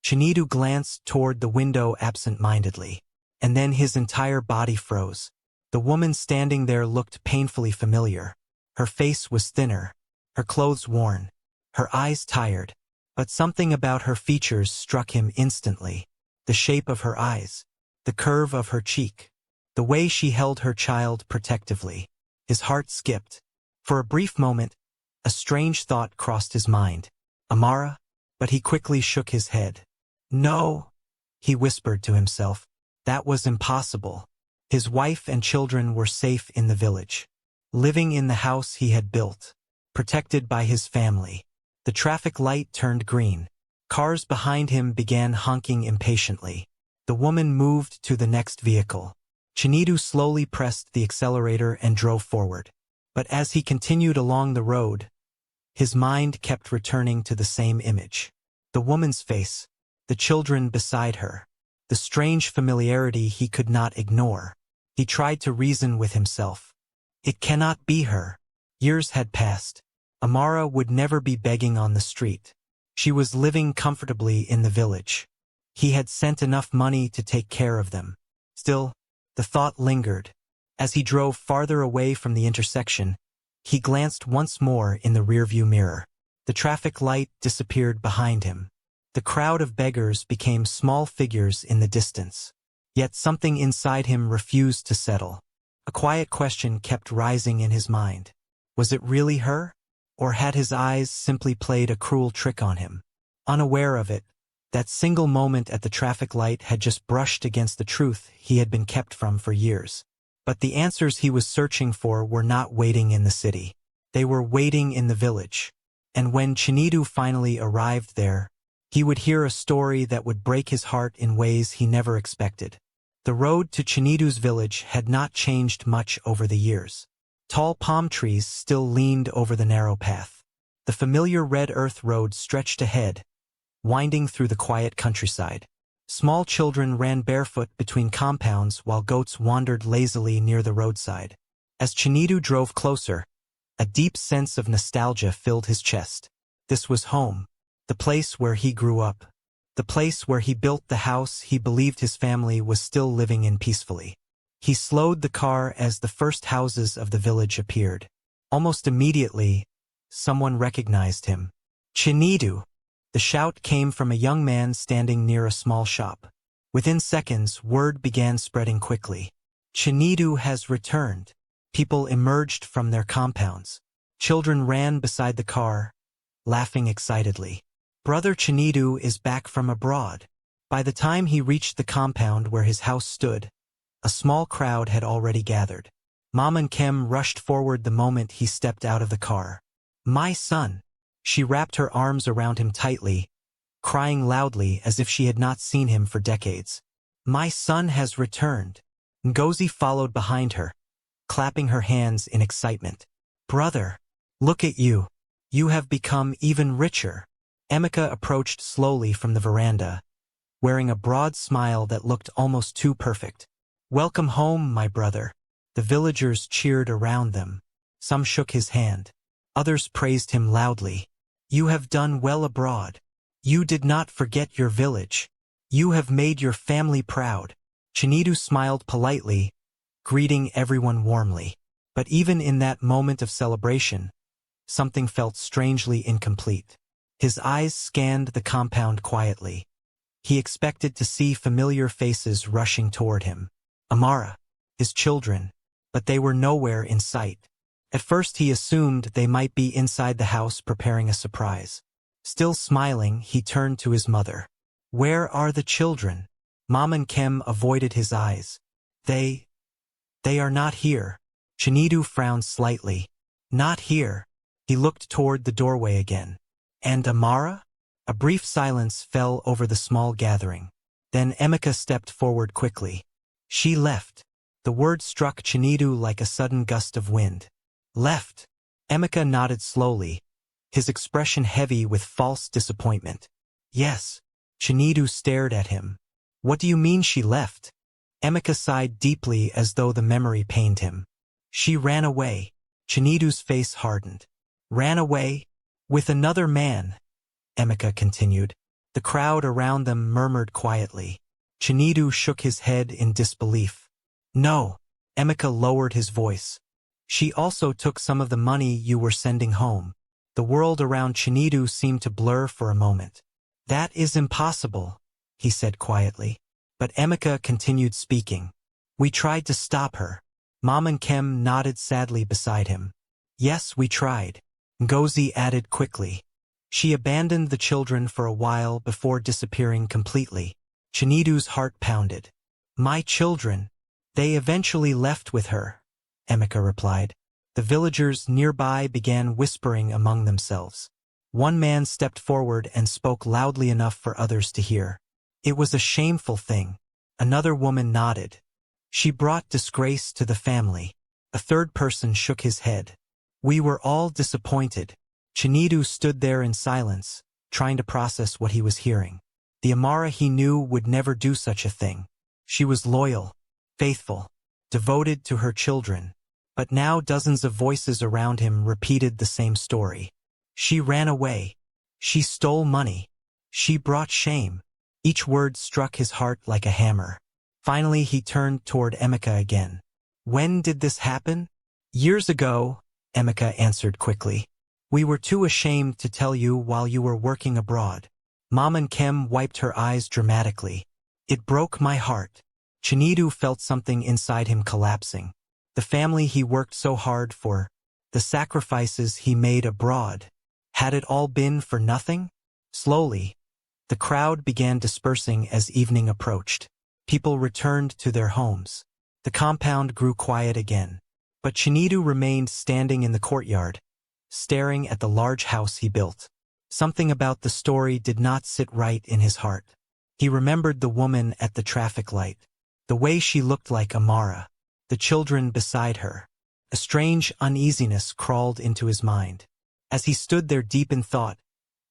A: Chinedu glanced toward the window absent-mindedly, and then his entire body froze. The woman standing there looked painfully familiar. Her face was thinner, her clothes worn, her eyes tired, but something about her features struck him instantly. The shape of her eyes, the curve of her cheek, the way she held her child protectively. His heart skipped. For a brief moment, A strange thought crossed his mind. Amara? But he quickly shook his head. No, he whispered to himself. That was impossible. His wife and children were safe in the village, living in the house he had built, protected by his family. The traffic light turned green. Cars behind him began honking impatiently. The woman moved to the next vehicle. Chinedu slowly pressed the accelerator and drove forward. But as he continued along the road, his mind kept returning to the same image. The woman's face, the children beside her, the strange familiarity he could not ignore. He tried to reason with himself. It cannot be her. Years had passed. Amara would never be begging on the street. She was living comfortably in the village. He had sent enough money to take care of them. Still, the thought lingered. As he drove farther away from the intersection, he glanced once more in the rearview mirror. The traffic light disappeared behind him. The crowd of beggars became small figures in the distance. Yet something inside him refused to settle. A quiet question kept rising in his mind. Was it really her? Or had his eyes simply played a cruel trick on him? Unaware of it, that single moment at the traffic light had just brushed against the truth he had been kept from for years. But the answers he was searching for were not waiting in the city. They were waiting in the village. And when Chinedu finally arrived there, he would hear a story that would break his heart in ways he never expected. The road to Chinedu's village had not changed much over the years. Tall palm trees still leaned over the narrow path. The familiar red earth road stretched ahead, winding through the quiet countryside. Small children ran barefoot between compounds while goats wandered lazily near the roadside. As Chinedu drove closer, a deep sense of nostalgia filled his chest. This was home, the place where he grew up, the place where he built the house he believed his family was still living in peacefully. He slowed the car as the first houses of the village appeared. Almost immediately, someone recognized him. Chinedu! The shout came from a young man standing near a small shop. Within seconds, word began spreading quickly. Chinedu has returned. People emerged from their compounds. Children ran beside the car, laughing excitedly. Brother Chinedu is back from abroad. By the time he reached the compound where his house stood, a small crowd had already gathered. Mom and Kem rushed forward the moment he stepped out of the car. My son! She wrapped her arms around him tightly, crying loudly as if she had not seen him for decades. My son has returned. Ngozi followed behind her, clapping her hands in excitement. Brother, look at you. You have become even richer. Emeka approached slowly from the veranda, wearing a broad smile that looked almost too perfect. Welcome home, my brother. The villagers cheered around them. Some shook his hand. Others praised him loudly. You have done well abroad. You did not forget your village. You have made your family proud. Chinedu smiled politely, greeting everyone warmly. But even in that moment of celebration, something felt strangely incomplete. His eyes scanned the compound quietly. He expected to see familiar faces rushing toward him. Amara, his children, but they were nowhere in sight. At first he assumed they might be inside the house preparing a surprise. Still smiling, he turned to his mother. Where are the children? Mom and Kem avoided his eyes. They are not here. Chinedu frowned slightly. Not here. He looked toward the doorway again. And Amara? A brief silence fell over the small gathering. Then Emeka stepped forward quickly. She left. The word struck Chinedu like a sudden gust of wind. Left. Emeka nodded slowly, his expression heavy with false disappointment. Yes. Chinedu stared at him. What do you mean she left? Emeka sighed deeply as though the memory pained him. She ran away. Chinedu's face hardened. Ran away? With another man? Emeka continued. The crowd around them murmured quietly. Chinedu shook his head in disbelief. No. Emeka lowered his voice. She also took some of the money you were sending home. The world around Chinedu seemed to blur for a moment. That is impossible, he said quietly. But Emeka continued speaking. We tried to stop her. Mom and Kem nodded sadly beside him. Yes, we tried. Ngozi added quickly. She abandoned the children for a while before disappearing completely. Chinedu's heart pounded. My children. They eventually left with her, Emeka replied. The villagers nearby began whispering among themselves. One man stepped forward and spoke loudly enough for others to hear. It was a shameful thing. Another woman nodded. She brought disgrace to the family. A third person shook his head. We were all disappointed. Chinedu stood there in silence, trying to process what he was hearing. The Amara he knew would never do such a thing. She was loyal, faithful, devoted to her children. But now dozens of voices around him repeated the same story. She ran away. She stole money. She brought shame. Each word struck his heart like a hammer. Finally he turned toward Emeka again. When did this happen? Years ago, Emeka answered quickly. We were too ashamed to tell you while you were working abroad. Mom and Kem wiped her eyes dramatically. It broke my heart. Chinedu felt something inside him collapsing. The family he worked so hard for, the sacrifices he made abroad. Had it all been for nothing? Slowly, the crowd began dispersing as evening approached. People returned to their homes. The compound grew quiet again. But Chinedu remained standing in the courtyard, staring at the large house he built. Something about the story did not sit right in his heart. He remembered the woman at the traffic light. The way she looked like Amara. The children beside her. A strange uneasiness crawled into his mind. As he stood there deep in thought,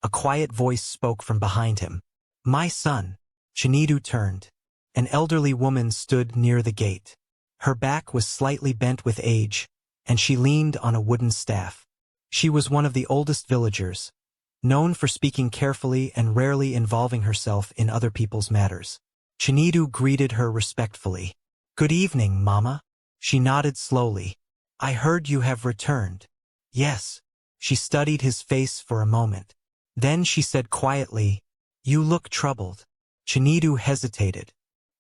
A: a quiet voice spoke from behind him. My son. Chinedu turned. An elderly woman stood near the gate. Her back was slightly bent with age, and she leaned on a wooden staff. She was one of the oldest villagers, known for speaking carefully and rarely involving herself in other people's matters. Chinedu greeted her respectfully. Good evening, Mama. She nodded slowly. I heard you have returned. Yes. She studied his face for a moment. Then she said quietly, You look troubled. Chinedu hesitated.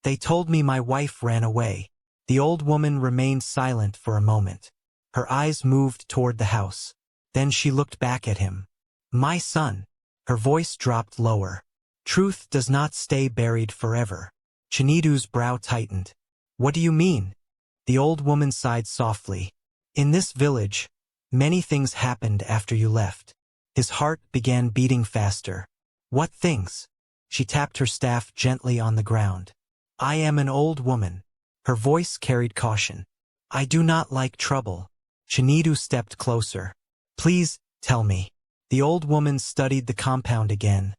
A: They told me my wife ran away. The old woman remained silent for a moment. Her eyes moved toward the house. Then she looked back at him. My son. Her voice dropped lower. Truth does not stay buried forever. Chinedu's brow tightened. What do you mean? The old woman sighed softly. In this village, many things happened after you left. His heart began beating faster. What things? She tapped her staff gently on the ground. I am an old woman. Her voice carried caution. I do not like trouble. Chinedu stepped closer. Please, tell me. The old woman studied the compound again,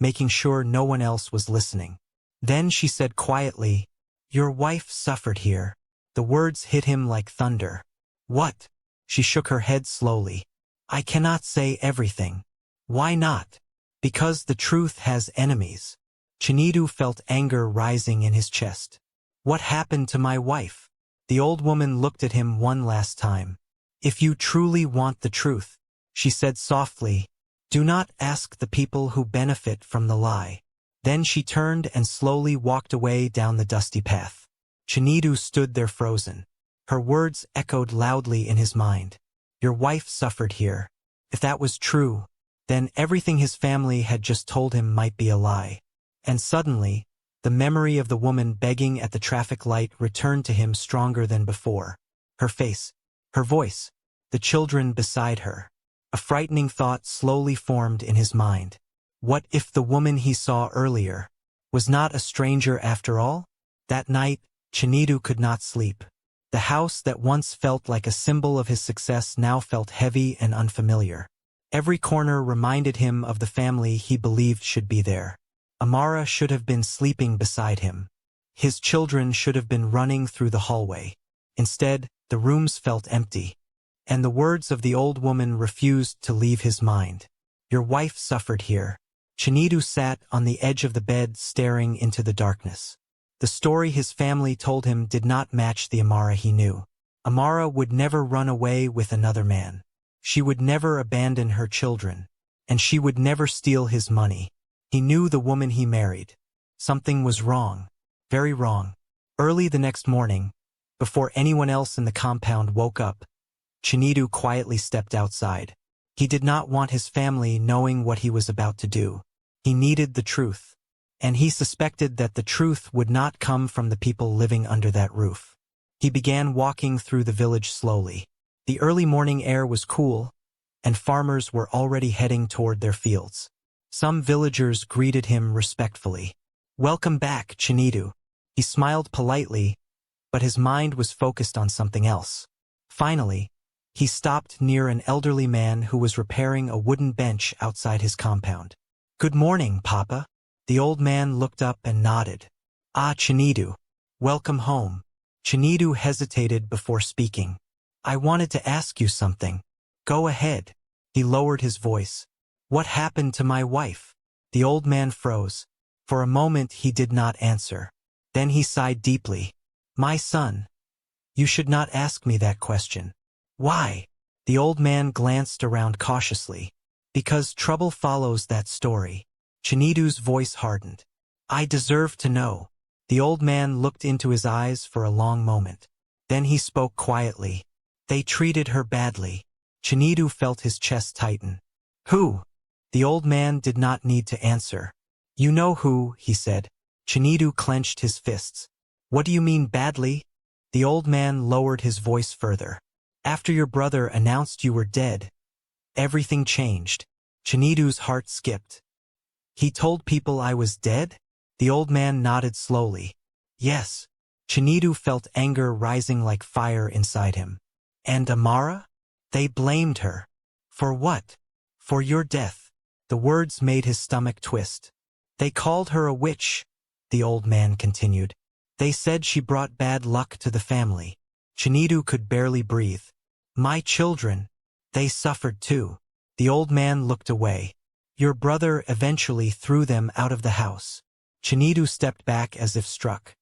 A: making sure no one else was listening. Then she said quietly, Your wife suffered here. The words hit him like thunder. What? She shook her head slowly. I cannot say everything. Why not? Because the truth has enemies. Chinedu felt anger rising in his chest. What happened to my wife? The old woman looked at him one last time. If you truly want the truth, she said softly, do not ask the people who benefit from the lie. Then she turned and slowly walked away down the dusty path. Chinedu stood there frozen. Her words echoed loudly in his mind. Your wife suffered here. If that was true, then everything his family had just told him might be a lie. And suddenly, the memory of the woman begging at the traffic light returned to him stronger than before. Her face, her voice, the children beside her. A frightening thought slowly formed in his mind. What if the woman he saw earlier was not a stranger after all? That night, Chinedu could not sleep. The house that once felt like a symbol of his success now felt heavy and unfamiliar. Every corner reminded him of the family he believed should be there. Amara should have been sleeping beside him. His children should have been running through the hallway. Instead, the rooms felt empty. And the words of the old woman refused to leave his mind. Your wife suffered here. Chinedu sat on the edge of the bed staring into the darkness. The story his family told him did not match the Amara he knew. Amara would never run away with another man. She would never abandon her children. And she would never steal his money. He knew the woman he married. Something was wrong. Very wrong. Early the next morning, before anyone else in the compound woke up, Chinedu quietly stepped outside. He did not want his family knowing what he was about to do. He needed the truth. And he suspected that the truth would not come from the people living under that roof. He began walking through the village slowly. The early morning air was cool, and farmers were already heading toward their fields. Some villagers greeted him respectfully. "Welcome back, Chinedu." He smiled politely, but his mind was focused on something else. Finally, he stopped near an elderly man who was repairing a wooden bench outside his compound. "Good morning, Papa." The old man looked up and nodded. "Ah, Chinedu. Welcome home." Chinedu hesitated before speaking. "I wanted to ask you something." "Go ahead." He lowered his voice. "What happened to my wife?" The old man froze. For a moment he did not answer. Then he sighed deeply. "My son, you should not ask me that question." "Why?" The old man glanced around cautiously. "Because trouble follows that story." Chinedu's voice hardened. "I deserve to know." The old man looked into his eyes for a long moment. Then he spoke quietly. "They treated her badly." Chinedu felt his chest tighten. "Who?" The old man did not need to answer. "You know who," he said. Chinedu clenched his fists. "What do you mean badly?" The old man lowered his voice further. "After your brother announced you were dead, everything changed." Chinedu's heart skipped. "He told people I was dead?" The old man nodded slowly. "Yes." Chinedu felt anger rising like fire inside him. "And Amara?" "They blamed her." "For what?" "For your death." The words made his stomach twist. "They called her a witch," the old man continued. "They said she brought bad luck to the family." Chinedu could barely breathe. "My children, they suffered too." The old man looked away. "Your brother eventually threw them out of the house." Chinedu stepped back as if struck.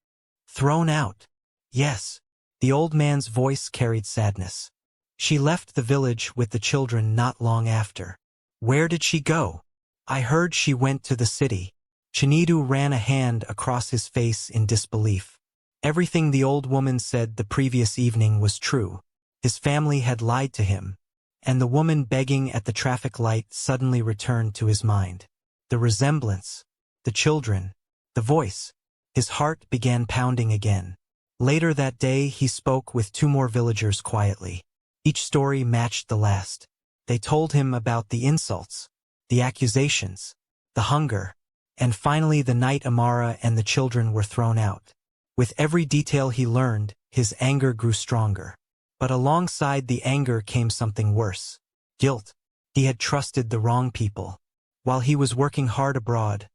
A: "Thrown out?" "Yes." The old man's voice carried sadness. "She left the village with the children not long after." "Where did she go?" "I heard she went to the city." Chinedu ran a hand across his face in disbelief. Everything the old woman said the previous evening was true. His family had lied to him, and the woman begging at the traffic light suddenly returned to his mind. The resemblance, the children, the voice. His heart began pounding again. Later that day he spoke with 2 more villagers quietly. Each story matched the last. They told him about the insults, the accusations, the hunger, and finally the night Amara and the children were thrown out. With every detail he learned, his anger grew stronger. But alongside the anger came something worse. Guilt. He had trusted the wrong people. While he was working hard abroad,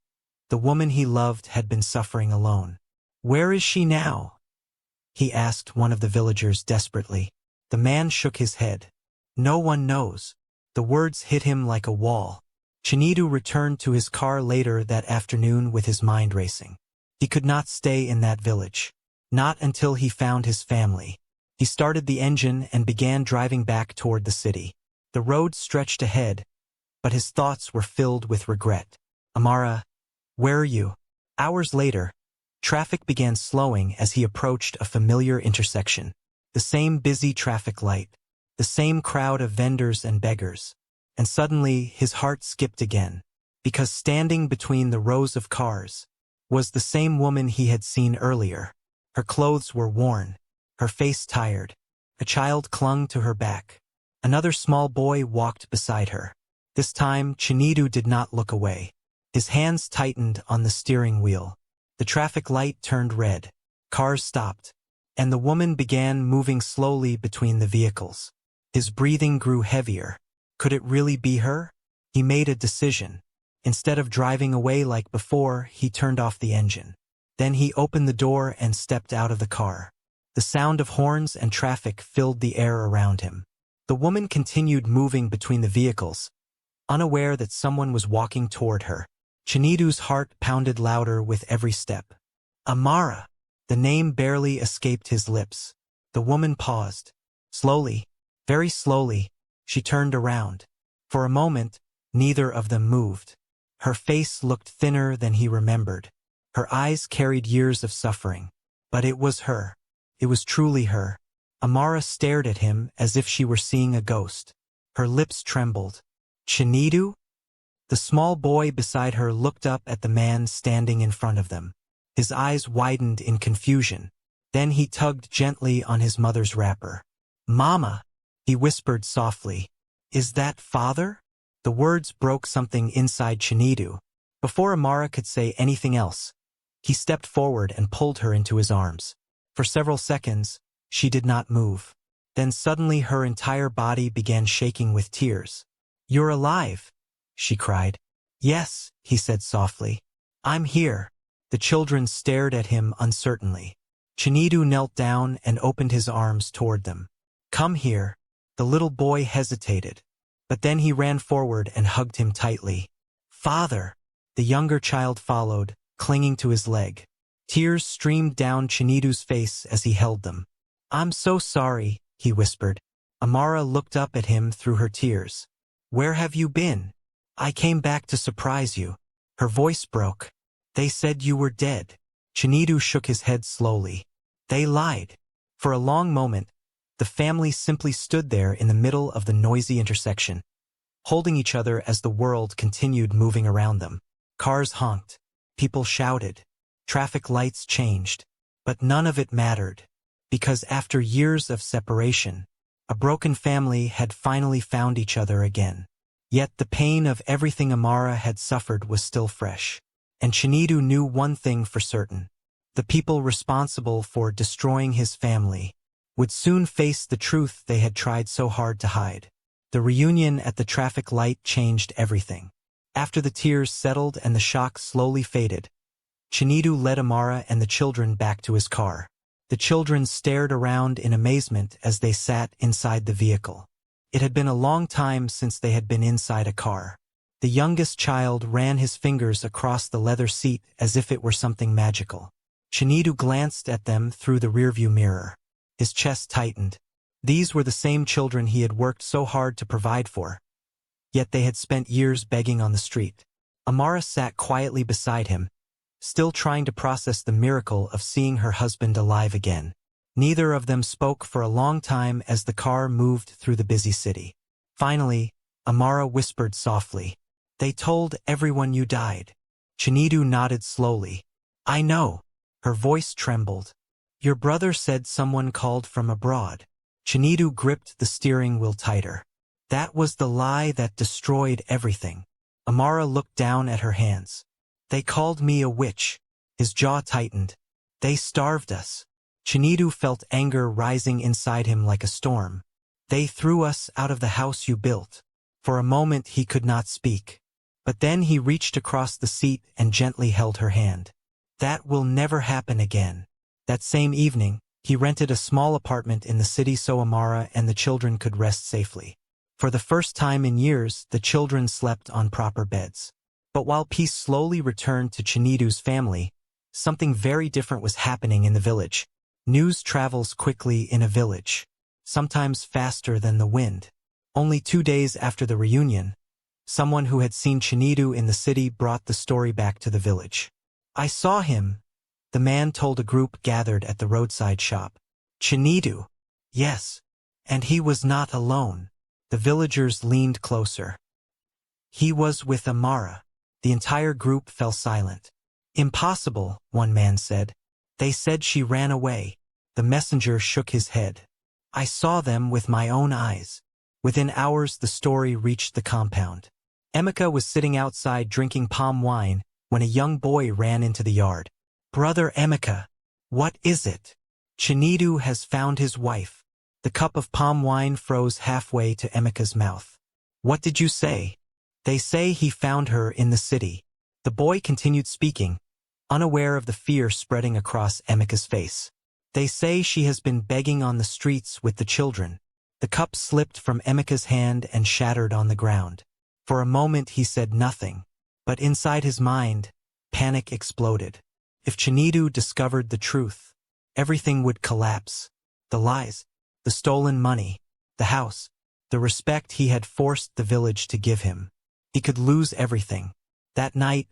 A: the woman he loved had been suffering alone. "Where is she now?" he asked one of the villagers desperately. The man shook his head. "No one knows." The words hit him like a wall. Chinedu returned to his car later that afternoon with his mind racing. He could not stay in that village. Not until he found his family. He started the engine and began driving back toward the city. The road stretched ahead, but his thoughts were filled with regret. "Amara, where are you?" Hours later, traffic began slowing as he approached a familiar intersection. The same busy traffic light, the same crowd of vendors and beggars. And suddenly his heart skipped again, because standing between the rows of cars was the same woman he had seen earlier. Her clothes were worn, her face tired. A child clung to her back. Another small boy walked beside her. This time, Chinedu did not look away. His hands tightened on the steering wheel. The traffic light turned red. Cars stopped, and the woman began moving slowly between the vehicles. His breathing grew heavier. Could it really be her? He made a decision. Instead of driving away like before, he turned off the engine. Then he opened the door and stepped out of the car. The sound of horns and traffic filled the air around him. The woman continued moving between the vehicles, unaware that someone was walking toward her. Chinedu's heart pounded louder with every step. "Amara!" The name barely escaped his lips. The woman paused. Slowly, very slowly, she turned around. For a moment, neither of them moved. Her face looked thinner than he remembered. Her eyes carried years of suffering. But it was her. It was truly her. Amara stared at him as if she were seeing a ghost. Her lips trembled. Chinedu? The small boy beside her looked up at the man standing in front of them. His eyes widened in confusion. Then he tugged gently on his mother's wrapper. "Mama," he whispered softly. "Is that father?" The words broke something inside Chinedu. Before Amara could say anything else, he stepped forward and pulled her into his arms. For several seconds, she did not move. Then suddenly her entire body began shaking with tears. "You're alive," she cried. "Yes," he said softly. "I'm here." The children stared at him uncertainly. Chinedu knelt down and opened his arms toward them. "Come here." The little boy hesitated, but then he ran forward and hugged him tightly. "Father!" The younger child followed, clinging to his leg. Tears streamed down Chinedu's face as he held them. "I'm so sorry," he whispered. Amara looked up at him through her tears. "Where have you been?" "I came back to surprise you." Her voice broke. "They said you were dead." Chinedu shook his head slowly. "They lied." For a long moment, the family simply stood there in the middle of the noisy intersection, holding each other as the world continued moving around them. Cars honked. People shouted. Traffic lights changed. But none of it mattered, because after years of separation, a broken family had finally found each other again. Yet the pain of everything Amara had suffered was still fresh. And Chinedu knew one thing for certain. The people responsible for destroying his family would soon face the truth they had tried so hard to hide. The reunion at the traffic light changed everything. After the tears settled and the shock slowly faded, Chinedu led Amara and the children back to his car. The children stared around in amazement as they sat inside the vehicle. It had been a long time since they had been inside a car. The youngest child ran his fingers across the leather seat as if it were something magical. Chinedu glanced at them through the rearview mirror. His chest tightened. These were the same children he had worked so hard to provide for. Yet they had spent years begging on the street. Amara sat quietly beside him, still trying to process the miracle of seeing her husband alive again. Neither of them spoke for a long time as the car moved through the busy city. Finally, Amara whispered softly, "They told everyone you died." Chinedu nodded slowly. "I know." Her voice trembled. "Your brother said someone called from abroad." Chinedu gripped the steering wheel tighter. "That was the lie that destroyed everything." Amara looked down at her hands. "They called me a witch." His jaw tightened. "They starved us." Chinedu felt anger rising inside him like a storm. "They threw us out of the house you built." For a moment he could not speak. But then he reached across the seat and gently held her hand. "That will never happen again." That same evening, he rented a small apartment in the city so Amara and the children could rest safely. For the first time in years, the children slept on proper beds. But while peace slowly returned to Chinedu's family, something very different was happening in the village. News travels quickly in a village, sometimes faster than the wind. Only 2 days after the reunion, someone who had seen Chinedu in the city brought the story back to the village. "I saw him," the man told a group gathered at the roadside shop. "Chinedu?" "Yes. And he was not alone." The villagers leaned closer. "He was with Amara." The entire group fell silent. "Impossible," one man said. "They said she ran away." The messenger shook his head. "I saw them with my own eyes." Within hours the story reached the compound. Emeka was sitting outside drinking palm wine when a young boy ran into the yard. "Brother Emeka, what is it?" "Chinedu has found his wife." The cup of palm wine froze halfway to Emeka's mouth. "What did you say?" "They say he found her in the city." The boy continued speaking, unaware of the fear spreading across Emeka's face. "They say she has been begging on the streets with the children." The cup slipped from Emeka's hand and shattered on the ground. For a moment he said nothing, but inside his mind, panic exploded. If Chinedu discovered the truth, everything would collapse. The lies, the stolen money, the house, the respect he had forced the village to give him. He could lose everything. That night,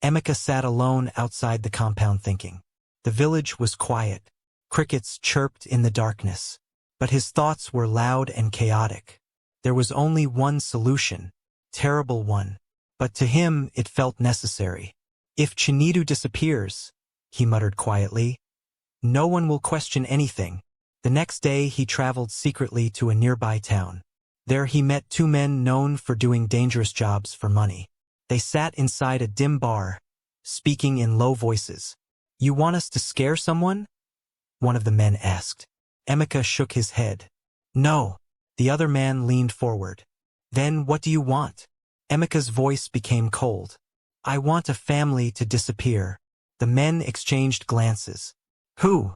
A: Emeka sat alone outside the compound thinking. The village was quiet. Crickets chirped in the darkness. But his thoughts were loud and chaotic. There was only one solution: terrible one. But to him it felt necessary. If Chinedu disappears, he muttered quietly, no one will question anything. The next day he traveled secretly to a nearby town. There he met two men known for doing dangerous jobs for money. They sat inside a dim bar, speaking in low voices. You want us to scare someone? One of the men asked. Emeka shook his head. No. The other man leaned forward. Then what do you want? Emeka's voice became cold. I want a family to disappear. The men exchanged glances. Who?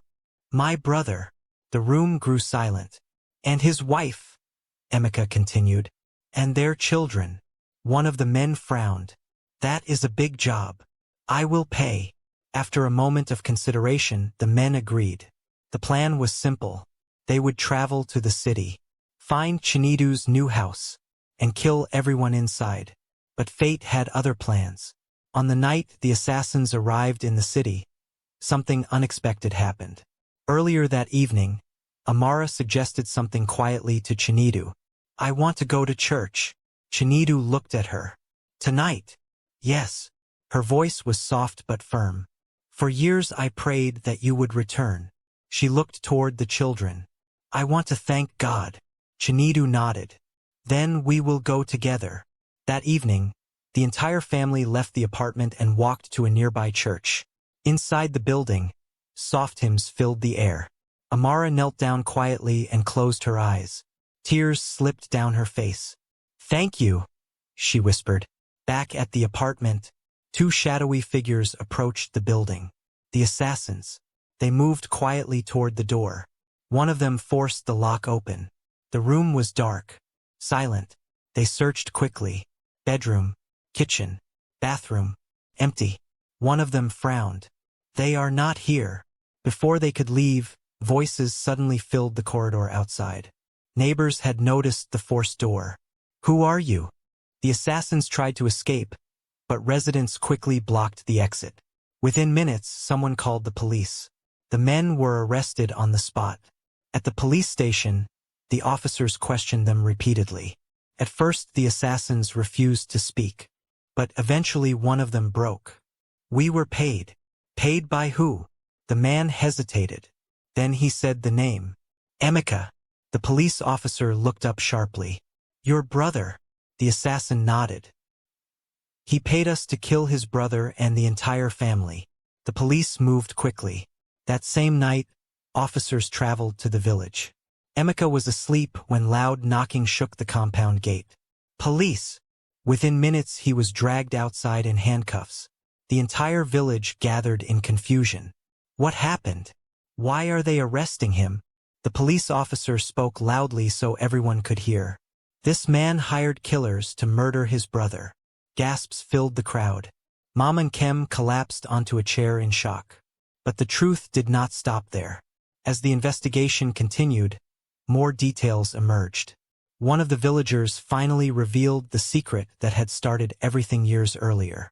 A: My brother. The room grew silent. And his wife, Emeka continued. And their children. One of the men frowned. That is a big job. I will pay. After a moment of consideration, the men agreed. The plan was simple. They would travel to the city, find Chinedu's new house, and kill everyone inside. But fate had other plans. On the night the assassins arrived in the city, something unexpected happened. Earlier that evening, Amara suggested something quietly to Chinedu. I want to go to church. Chinedu looked at her. Tonight? Yes. Her voice was soft but firm. For years I prayed that you would return. She looked toward the children. I want to thank God. Chinedu nodded. Then we will go together. That evening, the entire family left the apartment and walked to a nearby church. Inside the building, soft hymns filled the air. Amara knelt down quietly and closed her eyes. Tears slipped down her face. Thank you, she whispered. Back at the apartment, two shadowy figures approached the building. The assassins. They moved quietly toward the door. One of them forced the lock open. The room was dark, silent. They searched quickly. Bedroom, kitchen, bathroom, empty. One of them frowned. They are not here. Before they could leave, voices suddenly filled the corridor outside. Neighbors had noticed the forced door. Who are you? The assassins tried to escape, but residents quickly blocked the exit. Within minutes, someone called the police. The men were arrested on the spot. At the police station, the officers questioned them repeatedly. At first, the assassins refused to speak. But eventually one of them broke. We were paid. Paid by who? The man hesitated. Then he said the name. Emeka. The police officer looked up sharply. Your brother. The assassin nodded. He paid us to kill his brother and the entire family. The police moved quickly. That same night, officers traveled to the village. Emeka was asleep when loud knocking shook the compound gate. Police! Within minutes he was dragged outside in handcuffs. The entire village gathered in confusion. What happened? Why are they arresting him? The police officer spoke loudly so everyone could hear. This man hired killers to murder his brother. Gasps filled the crowd. Mom and Kem collapsed onto a chair in shock. But the truth did not stop there. As the investigation continued, more details emerged. One of the villagers finally revealed the secret that had started everything years earlier.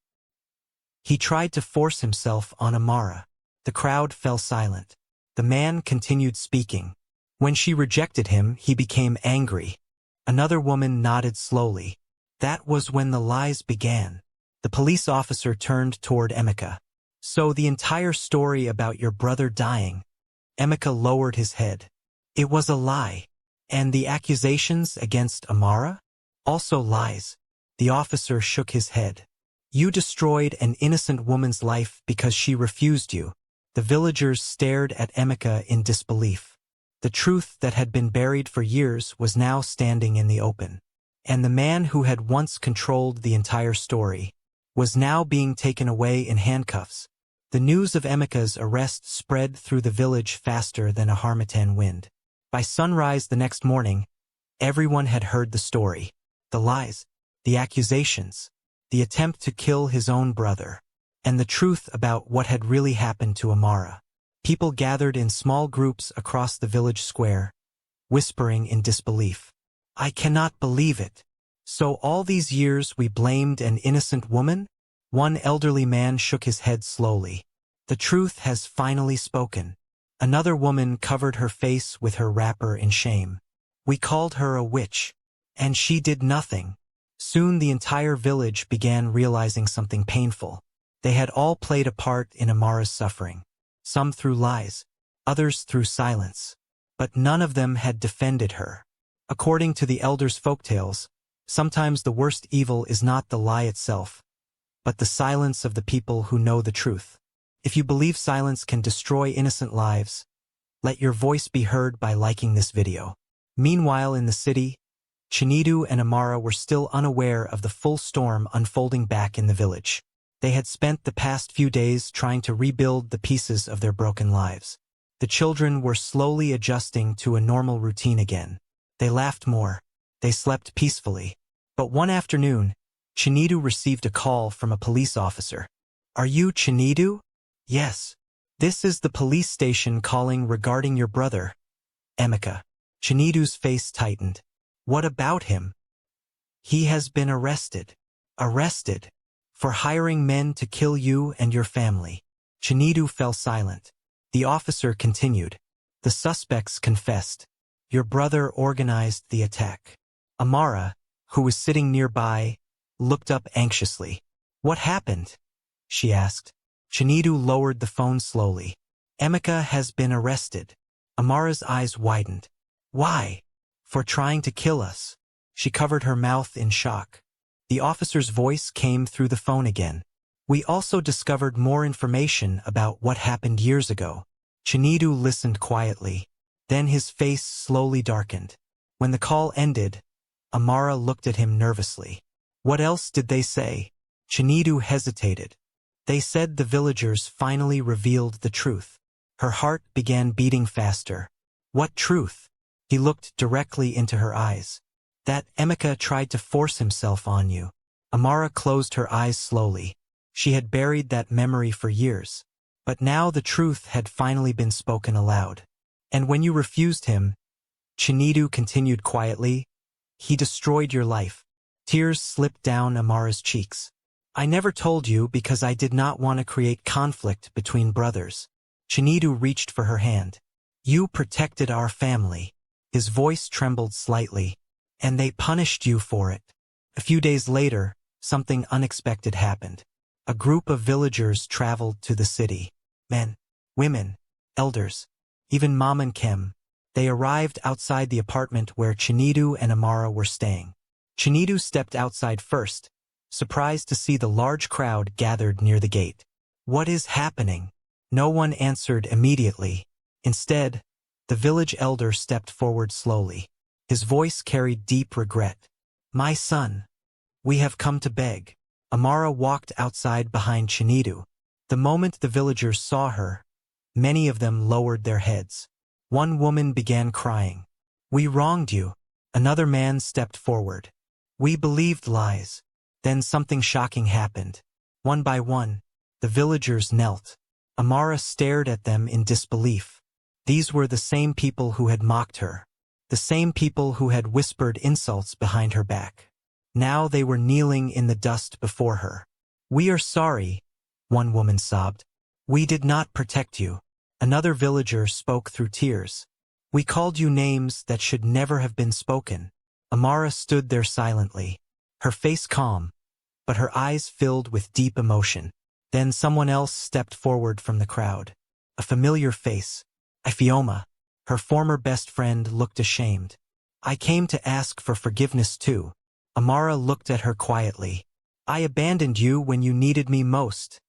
A: He tried to force himself on Amara. The crowd fell silent. The man continued speaking. When she rejected him, he became angry. Another woman nodded slowly. That was when the lies began. The police officer turned toward Emeka. So the entire story about your brother dying. Emeka lowered his head. It was a lie. And the accusations against Amara? Also lies. The officer shook his head. You destroyed an innocent woman's life because she refused you. The villagers stared at Emeka in disbelief. The truth that had been buried for years was now standing in the open. And the man who had once controlled the entire story was now being taken away in handcuffs. The news of Emeka's arrest spread through the village faster than a harmattan wind. By sunrise the next morning, everyone had heard the story. The lies, the accusations, the attempt to kill his own brother, and the truth about what had really happened to Amara. People gathered in small groups across the village square, whispering in disbelief. I cannot believe it. So all these years we blamed an innocent woman? One elderly man shook his head slowly. The truth has finally spoken. Another woman covered her face with her wrapper in shame. We called her a witch, and she did nothing. Soon the entire village began realizing something painful. They had all played a part in Amara's suffering. Some through lies, others through silence. But none of them had defended her. According to the elders' folktales, sometimes the worst evil is not the lie itself, but the silence of the people who know the truth. If you believe silence can destroy innocent lives, let your voice be heard by liking this video. Meanwhile in the city, Chinedu and Amara were still unaware of the full storm unfolding back in the village. They had spent the past few days trying to rebuild the pieces of their broken lives. The children were slowly adjusting to a normal routine again. They laughed more. They slept peacefully. But one afternoon, Chinedu received a call from a police officer. "Are you Chinedu?" "Yes. This is the police station calling regarding your brother, Emeka." Chinedu's face tightened. "What about him?" "He has been arrested." "Arrested? For hiring men to kill you and your family?" Chinedu fell silent. The officer continued. "The suspects confessed. Your brother organized the attack." Amara, who was sitting nearby, looked up anxiously. "What happened?" she asked. Chinedu lowered the phone slowly. "Emeka has been arrested." Amara's eyes widened. "Why?" "For trying to kill us." She covered her mouth in shock. The officer's voice came through the phone again. "We also discovered more information about what happened years ago." Chinedu listened quietly. Then his face slowly darkened. When the call ended, Amara looked at him nervously. "What else did they say?" Chinedu hesitated. "They said the villagers finally revealed the truth." Her heart began beating faster. "What truth?" He looked directly into her eyes. "That Emeka tried to force himself on you." Amara closed her eyes slowly. She had buried that memory for years. But now the truth had finally been spoken aloud. "And when you refused him," Chinedu continued quietly, "he destroyed your life." Tears slipped down Amara's cheeks. "I never told you because I did not want to create conflict between brothers." Chinedu reached for her hand. "You protected our family." His voice trembled slightly. "And they punished you for it." A few days later, something unexpected happened. A group of villagers traveled to the city. Men, women, elders, even Mom and Kem. They arrived outside the apartment where Chinedu and Amara were staying. Chinedu stepped outside first, surprised to see the large crowd gathered near the gate. "What is happening?" No one answered immediately. Instead, the village elder stepped forward slowly. His voice carried deep regret. "My son, we have come to beg." Amara walked outside behind Chinedu. The moment the villagers saw her, many of them lowered their heads. One woman began crying. "We wronged you." Another man stepped forward. "We believed lies." Then something shocking happened. One by one, the villagers knelt. Amara stared at them in disbelief. These were the same people who had mocked her. The same people who had whispered insults behind her back. Now they were kneeling in the dust before her. "We are sorry," one woman sobbed. "We did not protect you." Another villager spoke through tears. "We called you names that should never have been spoken." Amara stood there silently, her face calm, but her eyes filled with deep emotion. Then someone else stepped forward from the crowd. A familiar face. Ifeoma. Her former best friend looked ashamed. "I came to ask for forgiveness too." Amara looked at her quietly. "I abandoned you when you needed me most,"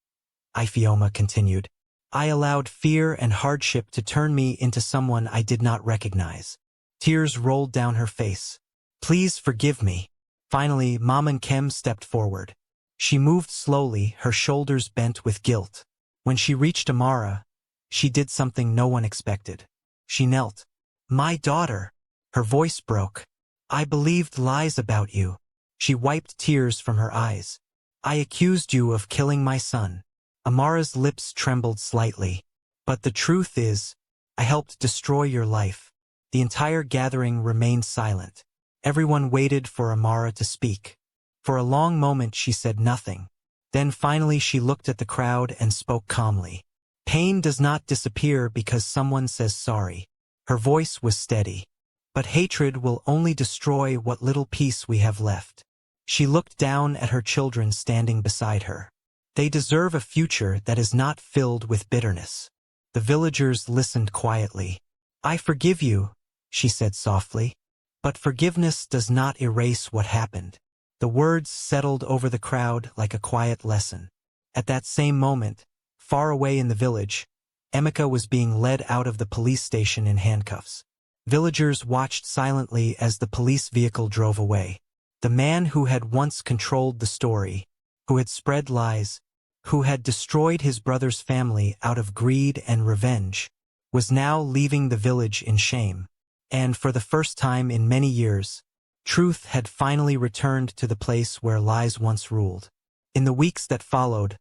A: Ifeoma continued. "I allowed fear and hardship to turn me into someone I did not recognize." Tears rolled down her face. "Please forgive me." Finally, Mom and Kem stepped forward. She moved slowly, her shoulders bent with guilt. When she reached Amara, she did something no one expected. She knelt. "My daughter." Her voice broke. "I believed lies about you." She wiped tears from her eyes. "I accused you of killing my son." Amara's lips trembled slightly. "But the truth is, I helped destroy your life." The entire gathering remained silent. Everyone waited for Amara to speak. For a long moment she said nothing. Then finally she looked at the crowd and spoke calmly. "Pain does not disappear because someone says sorry." Her voice was steady. "But hatred will only destroy what little peace we have left." She looked down at her children standing beside her. They deserve a future that is not filled with bitterness. The villagers listened quietly. I forgive you, she said softly. But forgiveness does not erase what happened. The words settled over the crowd like a quiet lesson. At that same moment, far away in the village, Emeka was being led out of the police station in handcuffs. Villagers watched silently as the police vehicle drove away. The man who had once controlled the story, who had spread lies, who had destroyed his brother's family out of greed and revenge, was now leaving the village in shame. And for the first time in many years, truth had finally returned to the place where lies once ruled. In the weeks that followed,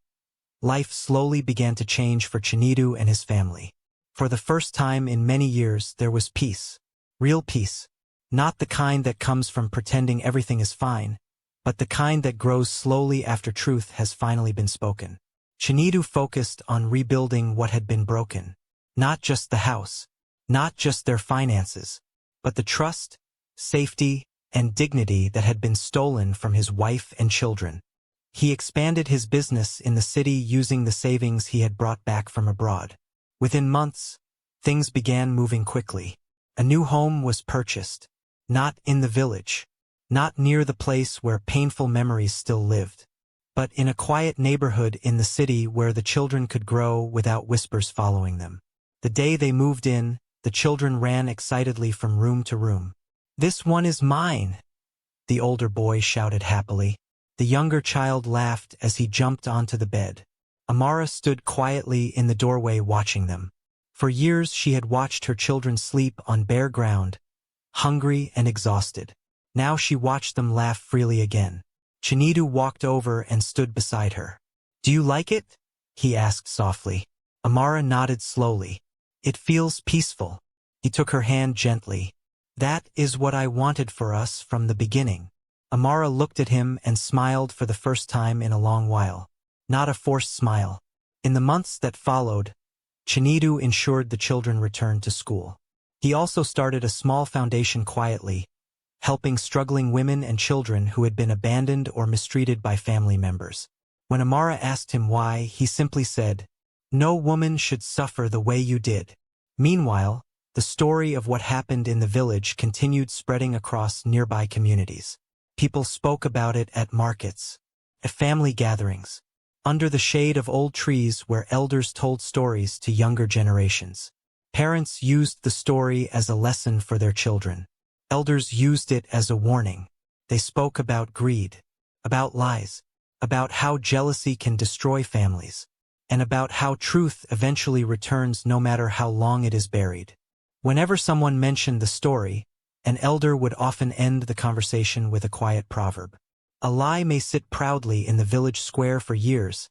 A: life slowly began to change for Chinedu and his family. For the first time in many years there was peace. Real peace. Not the kind that comes from pretending everything is fine, but the kind that grows slowly after truth has finally been spoken. Chinedu focused on rebuilding what had been broken. Not just the house, not just their finances, but the trust, safety, and dignity that had been stolen from his wife and children. He expanded his business in the city using the savings he had brought back from abroad. Within months, things began moving quickly. A new home was purchased. Not in the village, not near the place where painful memories still lived, but in a quiet neighborhood in the city where the children could grow without whispers following them. The day they moved in, the children ran excitedly from room to room. "This one is mine," the older boy shouted happily. The younger child laughed as he jumped onto the bed. Amara stood quietly in the doorway watching them. For years she had watched her children sleep on bare ground, hungry and exhausted. Now she watched them laugh freely again. Chinedu walked over and stood beside her. "Do you like it?" he asked softly. Amara nodded slowly. "It feels peaceful." He took her hand gently. "That is what I wanted for us from the beginning." Amara looked at him and smiled for the first time in a long while. Not a forced smile. In the months that followed, Chinedu ensured the children returned to school. He also started a small foundation quietly, helping struggling women and children who had been abandoned or mistreated by family members. When Amara asked him why, he simply said, "No woman should suffer the way you did." Meanwhile, the story of what happened in the village continued spreading across nearby communities. People spoke about it at markets, at family gatherings, under the shade of old trees where elders told stories to younger generations. Parents used the story as a lesson for their children. Elders used it as a warning. They spoke about greed, about lies, about how jealousy can destroy families, and about how truth eventually returns no matter how long it is buried. Whenever someone mentioned the story, an elder would often end the conversation with a quiet proverb. A lie may sit proudly in the village square for years,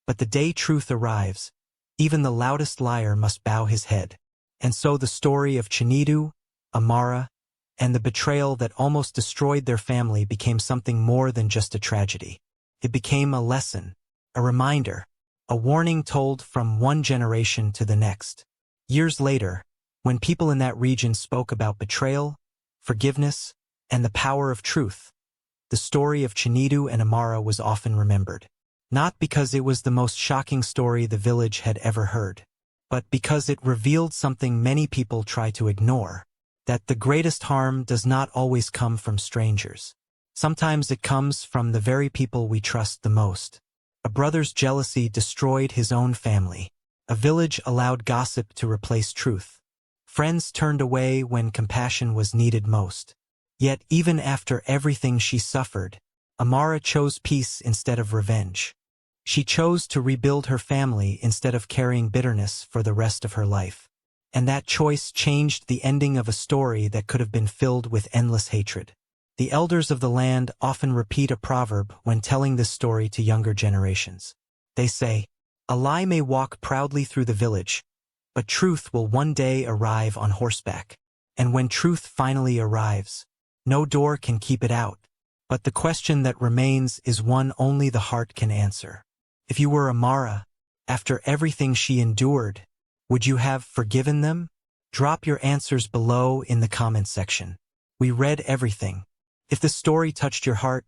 A: but the day truth arrives, even the loudest liar must bow his head. And so the story of Chinedu, Amara, and the betrayal that almost destroyed their family became something more than just a tragedy. It became a lesson, a reminder, a warning told from one generation to the next. Years later, when people in that region spoke about betrayal, forgiveness, and the power of truth, the story of Chinedu and Amara was often remembered. Not because it was the most shocking story the village had ever heard, but because it revealed something many people try to ignore, that the greatest harm does not always come from strangers. Sometimes it comes from the very people we trust the most. A brother's jealousy destroyed his own family. A village allowed gossip to replace truth. Friends turned away when compassion was needed most. Yet even after everything she suffered, Amara chose peace instead of revenge. She chose to rebuild her family instead of carrying bitterness for the rest of her life. And that choice changed the ending of a story that could have been filled with endless hatred. The elders of the land often repeat a proverb when telling this story to younger generations. They say, "A lie may walk proudly through the village, but truth will one day arrive on horseback. And when truth finally arrives, no door can keep it out. But the question that remains is one only the heart can answer. If you were Amara, after everything she endured, would you have forgiven them? Drop your answers below in the comments section. We read everything. If the story touched your heart,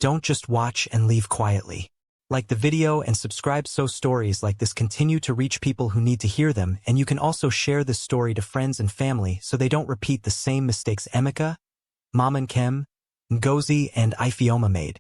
A: Don't just watch and leave quietly. Like the video and subscribe so stories like this continue to reach people who need to hear them, and you can also share this story to friends and family so they don't repeat the same mistakes Emeka, Mom and Kem, Ngozi, and Ifeoma made.